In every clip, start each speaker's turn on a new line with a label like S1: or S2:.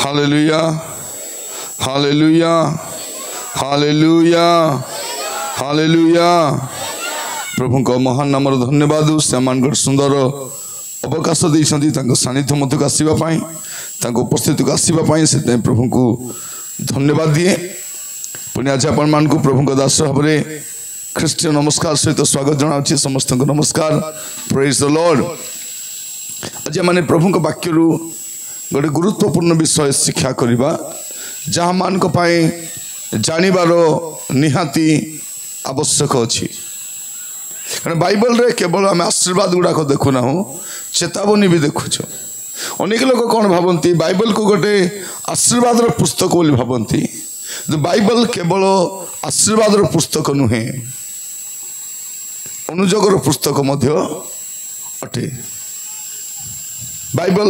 S1: Hallelujah hallelujah hallelujah hallelujah प्रभु को महान नाम धन्यवाद से सुंदर अवकाश देती सानिध्य मध्य आसवाई उपस्थित को आसवाई से प्रभु को धन्यवाद दिए पुणी आज आपण मान को प्रभु दास भाव में ख्रीष्टीय नमस्कार सहित स्वागत जनावि समस्त नमस्कार प्रेज द लॉर्ड। आज मैंने प्रभु को वाक्य गोटे गुरुत्वपूर्ण विषय शिक्षा करवा जहाँ मान जानिबार निहाती आवश्यक अच्छी कारण बाइबल रे केवल आम आशीर्वाद गुड़ाक देखुना चेतावनी भी देखुच। अनेक लोग कौन भावती बाइबल को गोटे आशीर्वाद पुस्तक बोली भावती बाइबल केवल आशीर्वाद पुस्तक नुहे अनुजोगर पुस्तक मध्य अटे। बाइबल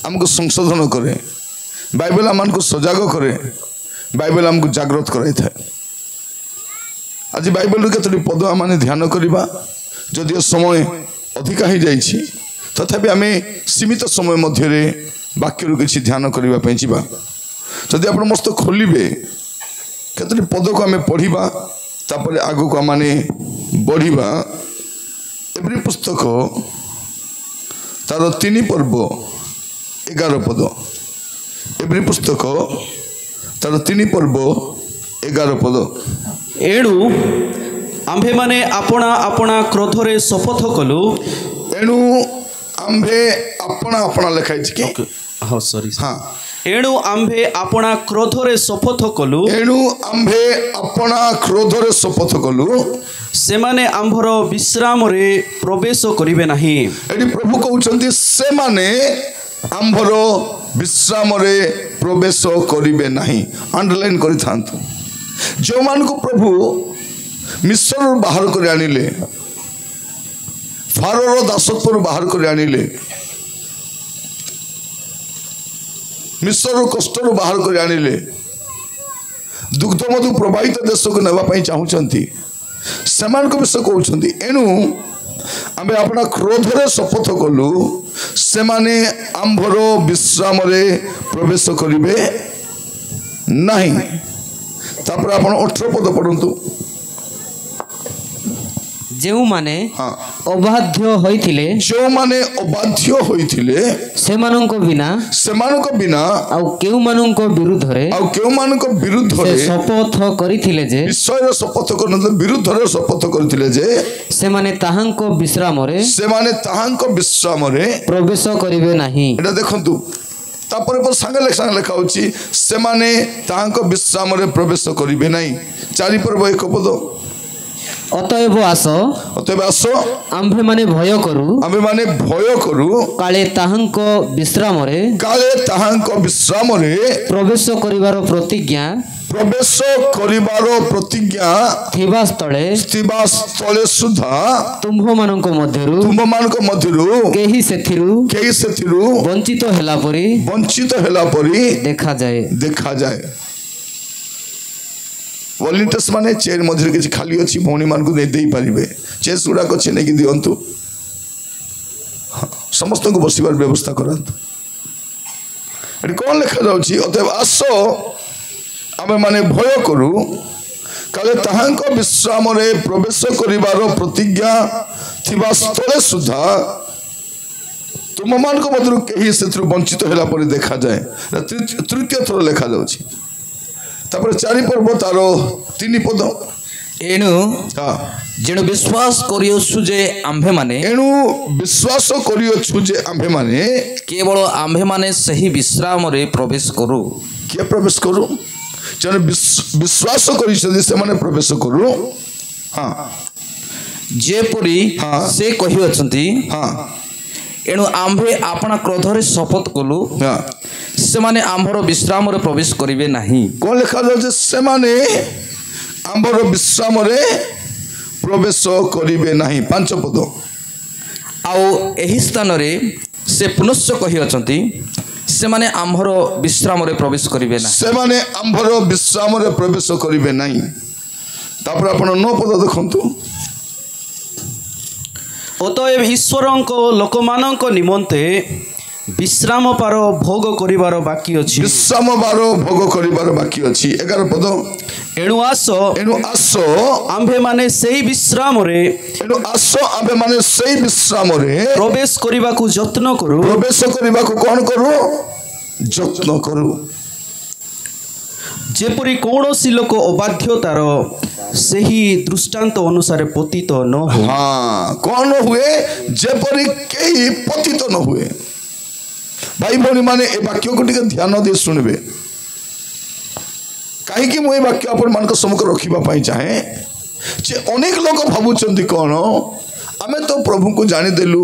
S1: आमको संशोधन करे, बाइबल आमको सजाग करे, बाइबल आमको जागृत कराई था। आज बाइबल केतोटी पद आम ध्यान करवा जदिव समय अधिका हो जाइए तथापि आम सीमित समय मध्य वाक्य किसी ध्यान करने जा। जदि आप मस्त खोलिबे केतोटी पद को आम पढ़ा तापर आग को आम बढ़ा। एवरी पुस्तक तार 3 पर्व 11 पद, एवरी पुस्तक तार 3 पर्व 11 पद।
S2: एणु आम्भे माने आपणा आपणा क्रोधरे शपथ कलु।
S1: एणु आम्भे आपणा आपणा लिखाई कि
S2: हाँ सॉरी
S1: हाँ
S2: एणु आम्भे आपणा क्रोधरे शपथ कलु।
S1: एणु आम्भे आपणा क्रोधरे शपथ कलु
S2: से माने आम्भर विश्राम रे प्रवेश करिवे नाही।
S1: एटी प्रभु कहउछंती से माने आम्भर विश्राम रे प्रवेश करिवे नाही। अंडरलाइन करि थांतु जो मान को प्रभु मिस्र बाहर कर आनिले, फारोर दासत्व बाहर कर आनिले, मिस्र कष्ट बाहर कर आनिले, दुग्ध मधु प्रभावित देश को नेबा चाहूँगी से विषय कहते। एणु आम अपना क्रोध रे शपथ कलु से माने आम्भर विश्राम रे प्रवेश करिवे नहीं। तापर आप 18 पद पढ़ु।
S2: जेउ माने
S1: हाँ
S2: अबाध्य होइथिले,
S1: जो माने अबाध्य होइथिले
S2: सेमानंको बिना आउ केउ मानंको विरुद्ध रे शपथ करिथिले जे
S1: विषय शपथ करन विरुद्ध रे शपथ करिथिले जे
S2: से माने ताहांको विश्राम रे प्रवेश करिवे नाही।
S1: एटा देखंतु तापर पर संगे लेखा होची से माने ताहांको विश्राम रे प्रवेश करिवे नाही। 4 पर्व 1 पद।
S2: अतएव आस आम्भे माने भय करू काले ताहांको विश्राम रे प्रवेश करिवार प्रतिज्ञा थिबा स्थले सुधा तुम्भ मानक मध्यरु केही सेथिरु वंचित हेला परी देखा जाए। वॉलंटियर्स माने चेयर मझे किसी खाली अच्छी भौणी मान को दे पारे चेस गुड़ाक अच्छे नहीं दिंतु समस्त को बसबार व्यवस्था करातु। कौन लिखा जाऊँगी अतएव आस आम माने भय करू काले ताहांको विश्राम रे प्रवेश करिवार प्रतिज्ञा थिबा स्थले सुधा तुम मान को मधुर कहीं से वंचित होला परि देखा जाए। तृतीय थर लिखा जाऊँगी। तापर 4 पर्व तार 3 पद। एणु जेणु विश्वास करियोछु जे आम्भे माने केवल आम्भे माने सही विश्राम रे प्रवेश करू।
S1: के प्रवेश करू जने विश्वास करिसथि से माने प्रवेश करू। हाँ
S2: जेपरि से कहि अछंती।
S1: हाँ
S2: एणु आम्भे आपणा क्रोधरे शपथ कलु से माने आम्भर विश्राम रे प्रवेश करिवे नाही।
S1: कौन लिखा जाए से माने आम्भर विश्राम रे प्रवेश करिवे नाही। 5 पद।
S2: आउ एही स्थान रे से पुनश्च कहि अछंती से माने आम्भर विश्राम रे प्रवेश करिवे नाही।
S1: से माने आम्भर विश्राम रे प्रवेश करिवे नाही। तापर आपण 9 पद देखंतु।
S2: अतएव ईश्वरंको लोकमानंको निमंते
S3: विश्राम पार भोग करिवार बाकी अछि
S2: विश्राम बार भोग करिवार बाकी अछि 11 पद
S3: एणु आस आम्भे माने सेही विश्राम रे
S2: एणु आस आम्भे माने सेही विश्राम रे
S3: प्रवेश करिबाकू यत्न करू
S2: प्रवेश करिबाकू कोन करू यत्न करू
S3: जेपरि कौनसी लोक अबाध्यतार सेही दृष्टांत अनुसार पतित न हो
S2: हाँ कौन हुए जेपरि केही पतित न हुए भाई भौणी माने ए वाक्य को टिके ध्यान दे सुनबे कहीं मुझे वाक्य आपण मान सम्मुख रखा चाहे जे अनेक लोग भावुंट कौन आमे तो प्रभु को जानीदेलु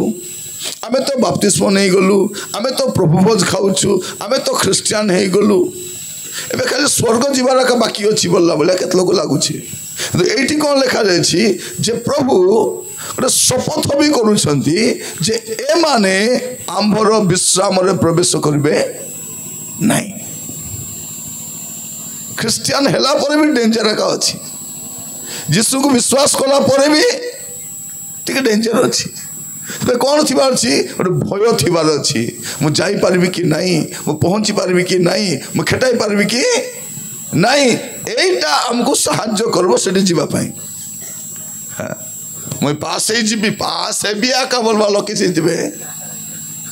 S2: आमे तो बाप्तिस्म नहीं गलु आमे तो प्रभु भोज खाऊछु आमे तो ख्रिस्टियान है गलु एबे खाली स्वर्ग जीवार का बाकी अच्छी बोलला बोले केत लोग लागुछि एठी कौन लिखा जायछि जे प्रभु गोटे शपथ भी करुछंती जे ए माने आंभर विश्राम रे प्रवेश करिवे नहीं ख्रिस्टियान हेला पर भी डेंजर का अच्छी जीशु को विश्वास कला पर भी टिके डेंजर अच्छी कौन थी गोटे भय थीबार अच्छी मुझे जाई पारबी कि नहीं मु पहुँची पारबी कि नहीं मु खेटाई पारबी कि नहीं एटा हमको साहाଯ୍य करबो सेठी जीवा पई हां मुझे पास ही जीबी पास है भी आका बोलवा लोग किसी जीवे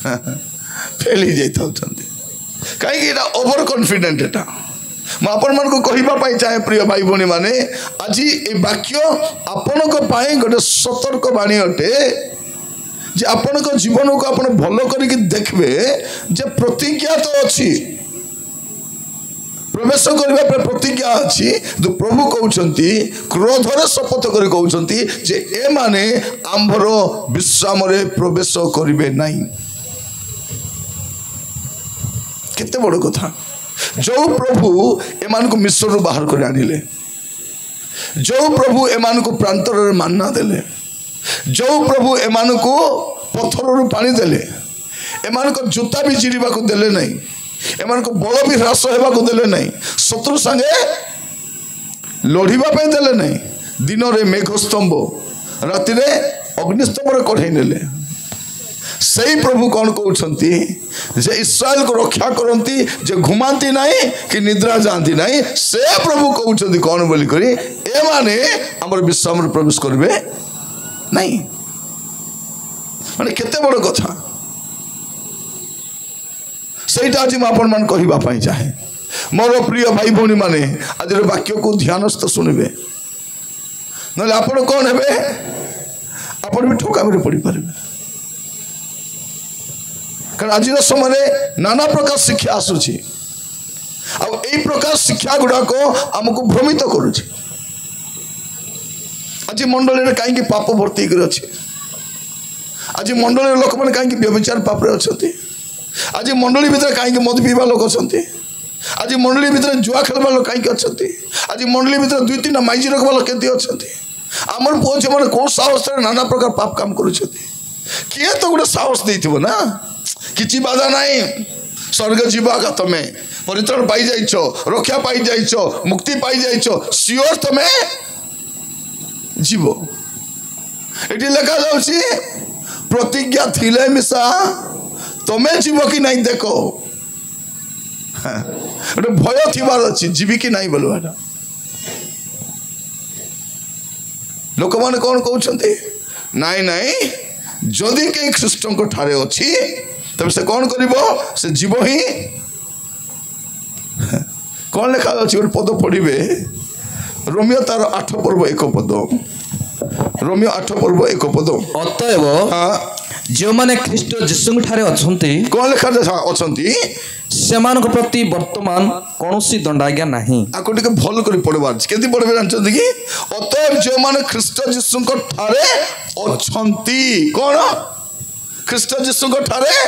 S2: फेल ही जाता होचंती कहीं एटा ओवर कॉन्फिडेंट एटा आपण मन को कहिबा पाई चाहे प्रिय भाई भौणी माने आज ए वाक्य आपण को पाए गोटे सतर्क बाणी अटे जे आपण को जीवन को आपण भलो करिक देखबे जे प्रतिज्ञा तो अछि प्रवेश करबा पर प्रतिज्ञा अछि तो प्रभु कहउछंती क्रोध रे शपथ करि कहउछंती जे ए माने आंभर विश्राम रे प्रवेश करिवे नहीं केते बड़ कथा जो प्रभु एमान को मिस्र बाहर कर आनिले जो प्रभु एमान को प्रांतर रे मानना देले जो प्रभु एमान को पत्थर रू पानी देले एमान को जूता भी चिड़िबा को देले नहीं एमान को बल भी ह्रास होबा को देले नहीं शत्रु संगे लड़िबा पे देले नहीं दिन रे मेघस्तंभ राति रे अग्निस्तंभ रे कढ़ाई नेले सही प्रभु कौन कहउछंती जे इस्राएल को रक्षा करंती जे घुमांती नहीं कि निद्रा जानती नहीं से प्रभु कहउछंती कौन बोली करी ए माने हमर विश्राम रे प्रवेश करबे नहीं माने केते बड़ कथा सेटा आज आपण मान कहिबा पई चाहे मोर प्रिय भाई भौणी माने आज वाक्य को ध्यानस्थ सुनबे नले आपण कौन हेबे आपण भी ठोकाबे पड़ी पारबे कारण आज समय नाना प्रकार शिक्षा आसुची आ एई प्रकार शिक्षा गुडा को हमको भ्रमित करूची आज मंडली रे काहे पाप भर्ती कर अछि आज मंडली लोक माने काहे व्यभिचार पाप रे अछती आज मंडली भीतर काहे मद पीवा लोक अछती आज मंडली भीतर जुआ खेलबा लोक काहे अछती आज मंडली भीतर दुई तीन माइजी रखबा लोक केते अछती हमर पुओ जे माने को साहस रे नाना प्रकार पाप काम करूछती किए तो गोटे साहस देथिबो ना किछि बाधा नहीं स्वर्ग जीवा का तमे परित्राण पाई जाइछो रक्षा पाई जाइछो मुक्ति पाई जाइछो सियोर तमे जीव एटी लिखा जाउछि प्रतिज्ञा थिले मिसा तमे जीव कि नहीं देखो गोटे भय थिबार अछि जीवी कि नहीं बोलवाटा लोक माने कौन कहउछंती नहीं नहीं जदि के ख्रीष्टन को ठारे अछि तब से कौन करिवो से जीव ही कौन लिखा अछि गोटे पद पढ़िबे रोमियो तार 8 पर्व 1 पद रोमियो 8 पर्व 1 पद
S3: अतएव जो माने ख्रीष्ट जीशु ठारे अछंती
S2: कौन लिखा अछंती
S3: सेमान प्रति वर्तमान कौनसी दंडाज्ञा नहीं
S2: आको टिके भल करी पढ़बार केति पढ़बे जानछंती कि अतएव जो माने ख्रीष्ट जीशु को ठारे अछंती कौन ख्रीष्ट जीशु को ठारे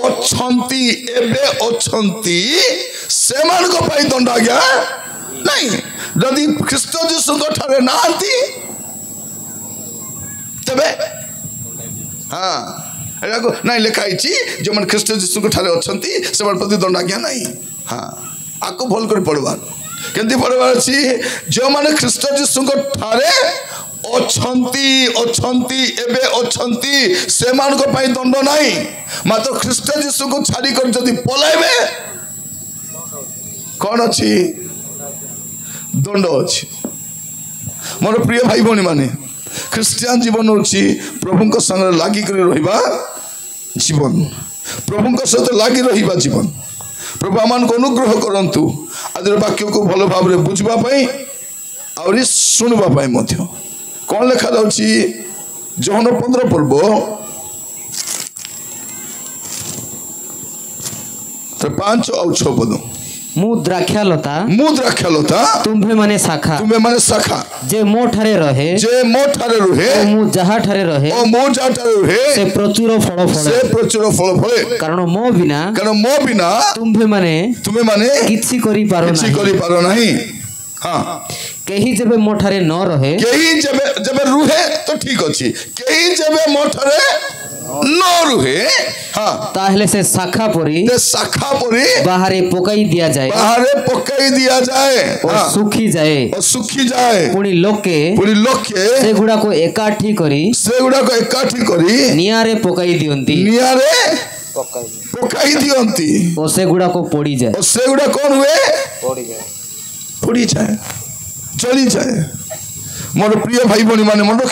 S2: अछंती एबे अछंती सेमान को पाई दंडाज्ञा नहीं यदि ख्रीष्ट जीशु को ठारे नांती तबे हाँ को नहीं लिखाई जो मैंने ख्रीष्ट जीशु को ठारे अछंती से प्रति दंडाज्ञा नहीं हाँ आपको भल कर पढ़वार केमती पढ़वार अच्छी जो मैंने ख्रीष्ट जीशु को ठारे ଅଛନ୍ତି ଅଛନ୍ତି ଏବେ ଅଛନ୍ତି ସେମାନଙ୍କ ପାଇଁ ଦଣ୍ଡ ନାହିଁ ମାତ୍ର ଖ୍ରୀଷ୍ଟ ଯୀଶୁକୁ ଛାଡ଼ିକରି ଯଦି ପଳାଇବେ କ'ଣ ଅଛି ଦଣ୍ଡ ଅଛି ମୋର ପ୍ରିୟ ଭାଇ ଭଉଣୀ ମାନେ ଖ୍ରୀଷ୍ଟିଆନ ଜୀବନ ହେଉଛି ପ୍ରଭୁଙ୍କ ସାଙ୍ଗରେ ଲାଗିକରି ରହିବା ଜୀବନ ପ୍ରଭୁଙ୍କ ସହିତ ଲାଗି ରହିବା ଜୀବନ ପ୍ରଭୁ ଆମମାନଙ୍କୁ ଅନୁଗ୍ରହ କରନ୍ତୁ ଆଜିର ବାକ୍ୟକୁ ଭଲ ଭାବରେ ବୁଝିବା ପାଇଁ ଆହୁରି ଶୁଣିବା ପାଇଁ ମଧ୍ୟ କ'ଣ ଲେଖାଯାଉଛି ଜହନ 15 ପର୍ବ 5 ଆଉ 6 ପଦ
S4: ମୁଁ ଦ୍ରାକ୍ଷାଲତା ତୁମ୍ଭେ ମାନେ ଶାଖା ଯେ ମୋ ଠାରେ ରହେ ଓ ମୁଁ ଯାହାଠାରେ ରହେ ସେ ପ୍ରଚୁର ଫଳ ଫଳେ କାରଣ ମୋ ବିନା ତୁମ୍ଭେ ମାନେ କିଛି କରିପାର ନାହିଁ କେହି ଯେବେ ମୋ ଠାରେ ନ ରହେ
S2: କେହି ଯେବେ ରୁହେ ତ ଠିକ ଅଛି କେହି ଯେବେ ମୋ ଠାରେ ନ ରୁହେ
S4: ତାହେଲେ ସେ ଶାଖା ପରି ବାହାରେ ପକାଇ ଦିଆଯାଏ ଓ ଶୁଖିଯାଏ ପୁଣି ଲୋକେ ସେଗୁଡାକ ଏକାଠି କରି ନିଆଁରେ ପକାଇ ଦିଅନ୍ତି ଓ ସେଗୁଡାକ ପୋଡ଼ିଯାଏ
S2: ଚଳିଯାଏ ମୋର ପ୍ରିୟ ଭାଇ ଭଉଣୀ ମାନେ ମନେ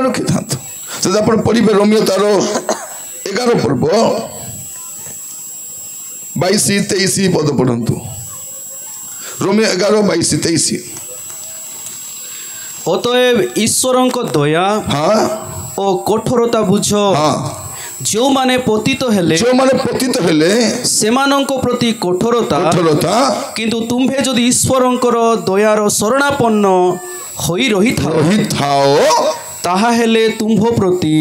S2: ରଖିଥାନ୍ତୁ ଯଦି ଆପଣ ପଢ଼ିବେ ରୋମିଓ ତାର 11 ପର୍ବ 22-23 ପଦ ପଢ଼ନ୍ତୁ ରୋମିଓ 11-22-23
S3: ଅତଏବ ଈଶ୍ୱରଙ୍କ ଦୟା ଓ କଠୋରତା ବୁଝ ଯେଉଁମାନେ ପତିତ ହେଲେ ସେମାନଙ୍କ ପ୍ରତି କଠୋରତା କିନ୍ତୁ ତୁମ୍ଭେ ଯଦି ଈଶ୍ୱରଙ୍କର ଦୟାର ଶରଣାପନ୍ନ ହୋଇ ରହିଥାଅ ତାହା ହେଲେ ତୁମ୍ଭ ପ୍ରତି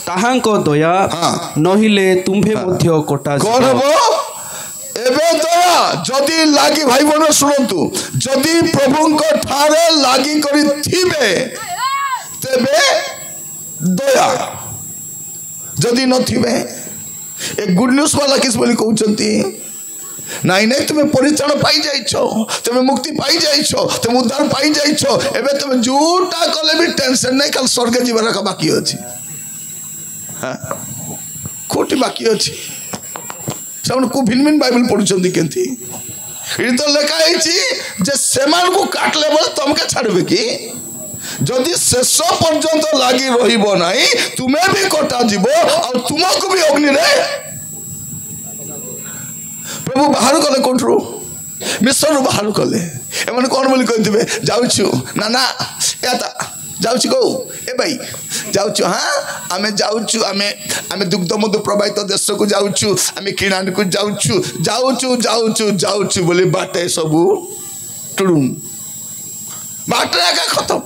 S3: ତାହାଙ୍କ ଦୟା ନହିଲେ ତୁମ୍ଭେ ମଧ୍ୟ କଟାଯିବ
S2: ଏବେ ଦୟା ଯଦି ଲାଗି ଭାଇ ଭଉଣୀ ଶୁଣନ୍ତୁ ଯଦି ପ୍ରଭୁଙ୍କ ଠାରେ ଲାଗି କରିଥିବେ ତେବେ ଦୟା ଯଦି ନଥିବେ ଏ ଗୁଡ୍ ନ୍ୟୁଜ୍ ବାଲା କିସ୍ ବୋଲି କହୁଛନ୍ତି ନାଇଁ ତୁମେ ପରିତ୍ରାଣ ପାଇଯାଇଛ ତୁମେ ମୁକ୍ତି ପାଇଯାଇଛ ତୁମେ ଉଦ୍ଧାର ପାଇଯାଇଛ ଏବେ ତୁମେ ଯୋଉଟା କଲେ ବି ଟେନସନ୍ ନାହିଁ ଖାଲି ସ୍ୱର୍ଗ ଯିବାର ବାକି ଅଛି କୋଉଠି ବାକି ଅଛି ସେମାନେ କୋଉ ଭିନ୍ନ ଭିନ୍ନ ବାଇବେଲ ପଢୁଛନ୍ତି କେମିତି ଏଠି ତ ଲେଖା ହେଇଛି ଯେ ସେମାନଙ୍କୁ କାଟିଲେ ବେଳେ ତମକେ ଛାଡ଼ିବେ କି ଯଦି ଶେଷ ପର୍ଯ୍ୟନ୍ତ ଲାଗି ରହିବ ନାହିଁ ତୁମେ ବି କଟାଯିବ ଆଉ ତୁମକୁ ବି ଅଗ୍ନିରେ ପ୍ରଭୁ ବାହାର କଲେ କୋଉଠୁ ମିଶ୍ରରୁ ବାହାର କଲେ ଏମାନେ କ'ଣ ବୋଲି କହିଥିବେ ଯାଉଛୁ ନା ଯାଉଛି କୋଉ ଏ ଭାଇ ଯାଉଛୁ ଆମେ ଯାଉଛୁ ଆମେ ଦୁଗ୍ଧ ମଧୁ ପ୍ରବାହିତ ଦେଶକୁ ଯାଉଛୁ ଆମେ କିଣାକୁ ଯାଉଛୁ ବୋଲି ବାଟେ ସବୁ ଟୁଡୁମ୍ ବାଟରେ ଏକା ଖତମ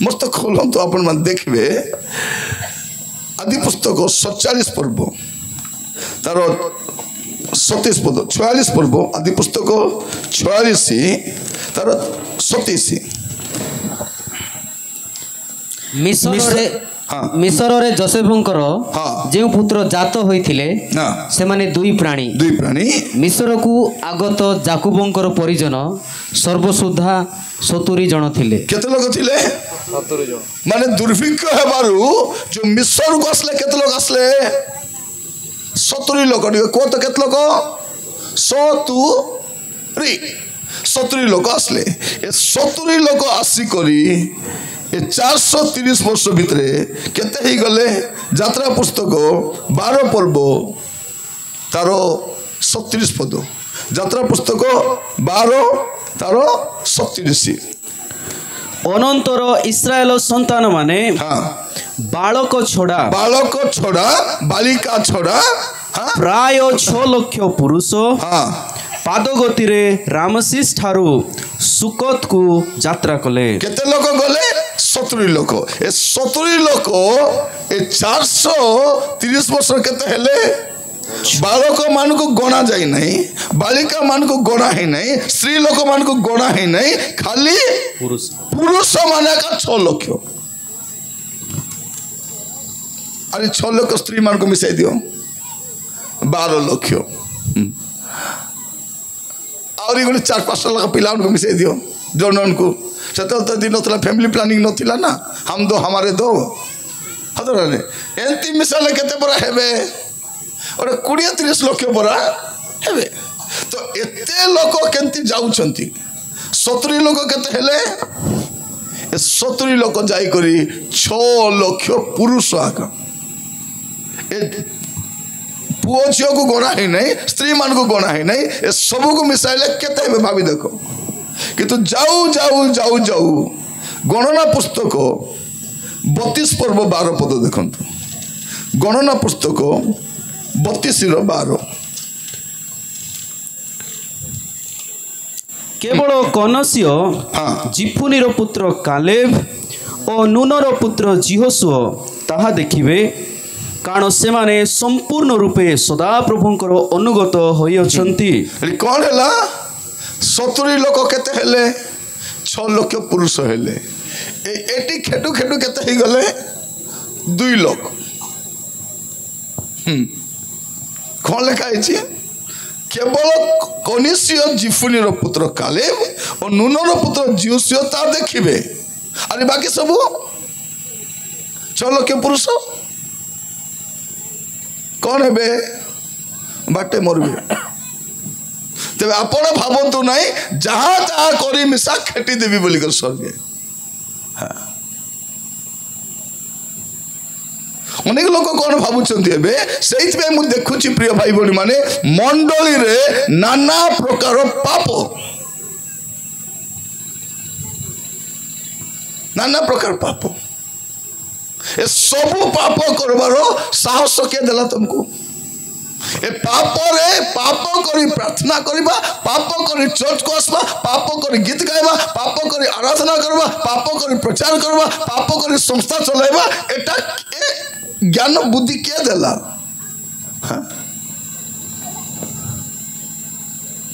S2: ମସ୍ତ ଖୋଲନ୍ତୁ ଆପଣମାନେ ଦେଖିବେ ଆଦି ପୁସ୍ତକ 47 ପର୍ବ ତାର 27 ପଦ 46 ପର୍ବ ଆଦି ପୁସ୍ତକ 46 ତାର 27
S4: ମିଶରରେ ଯୋସେଫଙ୍କର ଯେଉଁ ପୁତ୍ର ଜାତ ହୋଇଥିଲେ ସେମାନେ ଦୁଇ ପ୍ରାଣୀ ମିଶରକୁ ଆଗତ ଯାକୁବଙ୍କର ପରିଜନ ସର୍ବସୁଦ୍ଧା 70 ଜଣ ଥିଲେ
S2: କେତେ ଲୋକ ଥିଲେ 70 ଜଣ ମାନେ ଦୁର୍ଭିକ୍ଷ ହେବାରୁ ଯୋଉ ମିଶରକୁ ଆସିଲେ କେତେ ଲୋକ ଆସିଲେ 70 ଲୋକ କୁହ ତ କେତେ ଲୋକ 70 ଲୋକ ଆସିଲେ ଏ 70 ଲୋକ ଆସିକରି ଏ 430 ବର୍ଷ ଭିତରେ କେତେ ହେଇଗଲେ ଯାତ୍ରା ପୁସ୍ତକ 12 ପର୍ବ ତାର 37 ପଦ ଯାତ୍ରା ପୁସ୍ତକ 12 ତାର 37
S3: ଅନନ୍ତର ଇସ୍ରାଏଲ ସନ୍ତାନ ମାନେ ବାଳକ ଛଡ଼ା ବାଳିକା ଛଡ଼ା ପ୍ରାୟ 6 ଲକ୍ଷ ପୁରୁଷ ପାଦଗତିରେ ରାମସିସ୍ ଠାରୁ ସୁକତକୁ ଯାତ୍ରା କଲେ
S2: କେତେ ଲୋକ ଗଲେ 70 ଲୋକ ଏ 70 ଲୋକ ଏ 430 ବର୍ଷ କେତେ ହେଲେ ବାଳକ ମାନଙ୍କୁ ଗଣା ଯାଇ ନାହିଁ ବାଳିକା ମାନଙ୍କୁ ଗଣା ହେଇ ନାହିଁ ସ୍ତ୍ରୀ ଲୋକ ମାନଙ୍କୁ ଗଣା ହେଇ ନାହିଁ ଖାଲି ପୁରୁଷ ମାନେ 6 ଲକ୍ଷ ଆରେ 6 ଲକ୍ଷ ସ୍ତ୍ରୀ ମାନଙ୍କୁ ମିଶାଇ ଦିଅ 12 ଲକ୍ଷ ଆହୁରି ଗୋଟେ 4-5 ଲକ୍ଷ ପିଲାମାନଙ୍କୁ ମିଶାଇ ଦିଅ जन को से तो दिन नला फैमिली प्लानिंग नथिला ना हम दो हमारे दो हतरे एंती मिसाले केते बरा हेबे और 20-30 लक्ष बरा हेबे तो एते लोक केंती जाउछंती 70 लोक केते हेले 70 लोक जाई करी 6 लक्ष पुरुष आका ए पुओ झियो को गणा ही नहीं स्त्री मान को गणा ही नहीं ए सब को मिसाइले केते हेबे भाभी देखो किंतु जाऊ जाऊ जाऊ जाऊ गणना पुस्तक 32 पर्व 12 पद देखंतु गणना पुस्तक 32:12
S3: केवल कनसिय जिफुनीर पुत्र कालेब और नूनर पुत्र जिहोशुआ ताहा देखिबे कारण से माने संपूर्ण रूपे सदा प्रभुंकर अनुगत होई अछंती
S2: कौन हैला 70 लोक केते हेले 6 लक्ष पुरुष हेले एटी खेटू खेटू केते ही गले 2 लोक कौन लिखा है केवल कनिष्य जिफुनीर पुत्र कालेब और नूनर पुत्र जिहोशुआ ता देखिबे अरे बाकी सब 6 लक्ष पुरुष कौन है बाटे मरबे तेरे आपण भावतु नहीं जहाँ जहाँ करी मिसा खेटी देवी बोली कर स्वर्गे अनेक लोक कौन भावुंट से मुझे देखुची प्रिय भाई भौणी माने मंडली रे नाना प्रकार पाप नाना प्रकार पाप ए सब पाप करबार साहस के देला तुमको ए पाप रे पाप करी प्रार्थना करिबा पाप करी चर्च को आसबा पाप करी गीत गाइबा पाप करी आराधना करबा पाप करी प्रचार करबा पाप करी संस्था चलाइबा एटा ज्ञान बुद्धि क्या देला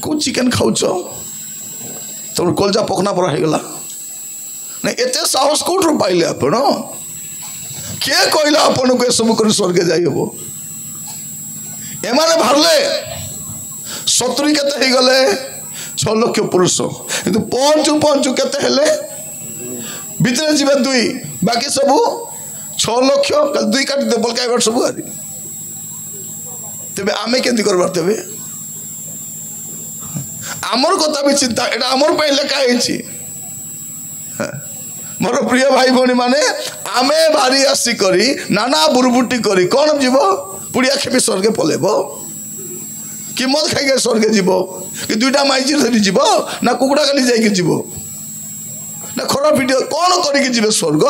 S2: को चिकन खाउछ तुम कलजा पकना पड़ा है गला नहीं एते साहस कोठर पाइले आपण किए कहला आपन को सब कर स्वर्ग जाई हबो एमाने भारले 70 केते ही गले 6 लक्ष पुरुष किंतु पंचु केते हेले भीतर जीवे 2 बाकी सब 6 लक्ष 2 काट दे बल काय सब आरी तबे आमे केंती करबार तबे आमर कथा भी चिंता एटा आमर पे लेखा है मोर प्रिय भाई भौणी माने आमे भारी आसी करी नाना बुरबुटी करी कौन जीव पुड़िया खेपी स्वर्गे पलेब कि मद खाई स्वर्गे जीव कि 2टा माइजी धरी जीव ना कुकुड़ा काली जाइए जीव ना खराब वीडियो कौन करी जीवे स्वर्ग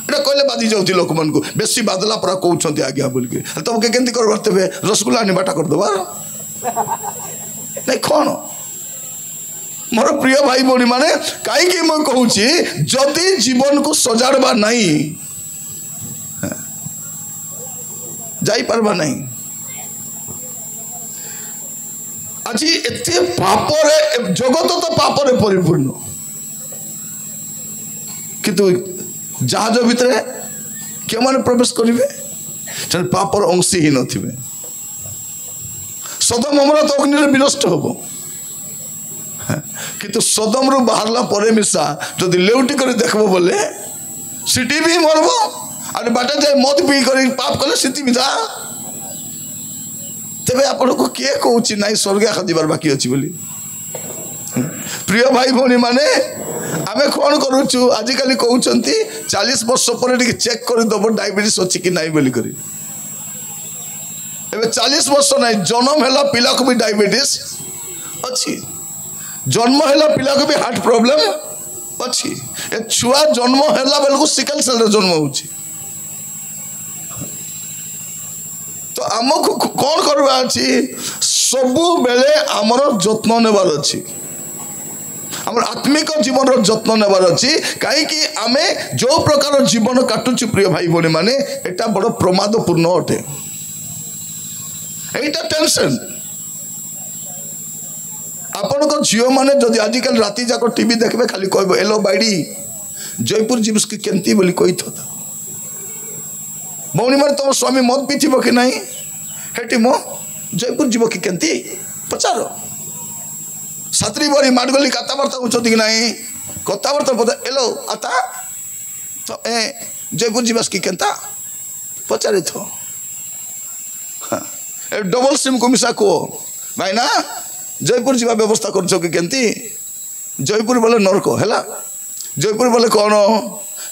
S2: एटा कहले बाधी जाऊँ लोक मन को बेसी बादला परा कहते आज्ञा बोल के तुमके केंती करबार तेबे रसगुल्ला निबाटा कर दबार नहीं कौन मोर प्रिय भाई भौणी माने कहीं मैं कहूँ जदि जीवन को सजाड़वा नहीं जाई पारबा नहीं आज एते पापरे जगत तो पापरे परिपूर्ण किंतु जहाज भितर के माने प्रवेश करेंगे पापर अंशी ही नथिबे सदम अमरा तो अग्नि रे विनष्ट होबो किंतु सदम रु बाहरला परे मिसा जदि लेउटी कर देखबो बोले सिटी भी मरबो और बाटा जाए मद पी कर पाप कले सिटी मिधा तेबे आपण को के कहूची नाही स्वर्ग खादिबार बाकी अछि बोली प्रिय भाई भौणी माने आमे कौन करूचु आजिकल कहउचंती 40 वर्ष पर चेक कर दबो डायबिटीज अछि कि नाही बोली करी एबे 40 वर्ष नहीं जन्म हैला पिला को भी डायबिटीज अछि जन्म हैला पिला को भी हार्ट प्रॉब्लम अछि ए छुआ जन्म हैला बेल को सिकल सेल रे जन्म होछि तो हमको कौन करबा अछि सब बेले हमर जत्न नेबार अछि हमर आत्मिक जीवन रो जत्न नेबार अछि काई कि आमे जो प्रकार जीवन काटुछु प्रिय भाई भौणी माने एटा बड़ प्रमादपूर्ण अटे एटा टेंशन आपण को झियो माने जदि आजिकल राति जाको टीवी देखबे खाली कहबो एलो बाइडी जयपुर जीवस की केंती बोली कहि थो भौणी माने तुम स्वामी मत पीथिबो कि नहीं हेटी मो जयपुर जीव की केंती पचारो सातरी बड़ी माडगली कथबार्ता होती कि नहीं कथबार्ता पता एलो आता तो ए जयपुर जीवास की केंता पचारे थो डबल सिम को मिसा को भाई ना जयपुर जीवा व्यवस्था कर कि केंती जयपुर बोले नरक है जयपुर बोले कौन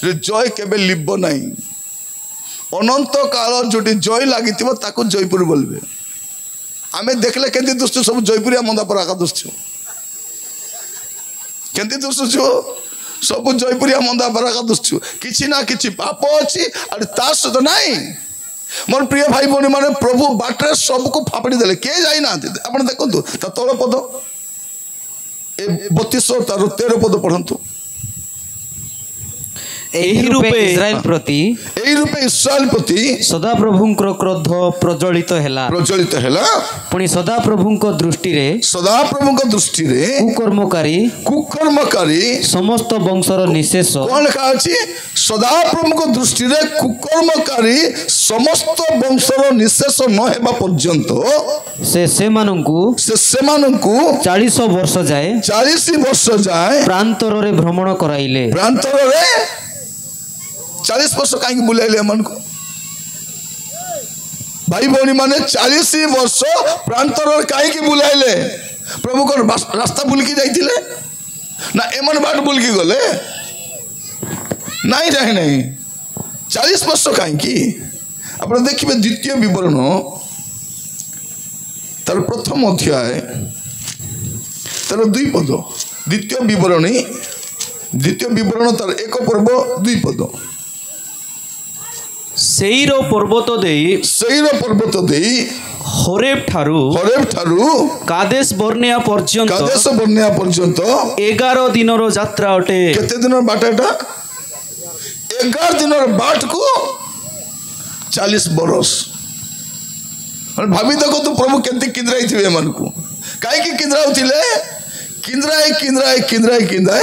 S2: जय केबे लिब नहीं अनंत काल जो जय लगी जयपुर बोलबे आम देखले केंती दुष्टु सब जयपुरिया मंदा पर आका दुष्टु केंती दुष्टु सब जयपुरिया मंदा पर आका दुष्टु किछि ना किछि पाप अछि और ता सहित नहीं मोर प्रिय भाई भौणी माने प्रभु बाटरे सबको फापड़ी देले के जाई ना आपण देखंतु ता तळ पद ए 32 तार 13 पद पढंतु
S4: एही रूपे इस्राएल प्रति
S3: सदा प्रभुंकर क्रोध प्रज्वलित हैला पुणी सदा प्रभुंक दृष्टि रे
S2: कुकर्मकारी
S3: समस्त वंशर निशेष
S2: कोन लिखा अछि सदा प्रभुंक दृष्टि रे कुकर्मकारी समस्त वंशर निशेष न हेबा पर्यंत
S3: से माननकु 40 वर्ष जाए प्रांतर रे भ्रमण कराइले
S2: 40 वर्ष कहीं बुलाइले मन को भाई भौणी माने 40 वर्ष प्रांतर कहीं बुलाइले प्रभु को रास्ता बुल की जाइथिले ना एमन बाट बुल की गले नहीं जाए नहीं 40 वर्ष कहीं आप देखिए द्वितीय विवरण तार प्रथम अध्याय तार 2 पद द्वितीय विवरण तार 1 पर्व 2 पद
S3: सेईर पर्वत देई हरेब ठारू कादेश बर्निया पर्यंत 11 दिनर यात्रा अटे
S2: केते दिन बाट एटा 11 दिनर बाट को 40 बरस भाभी देखो तो प्रभु केंती किंद्राई थिबे मन को काहे की किंद्राउथिले किंद्राई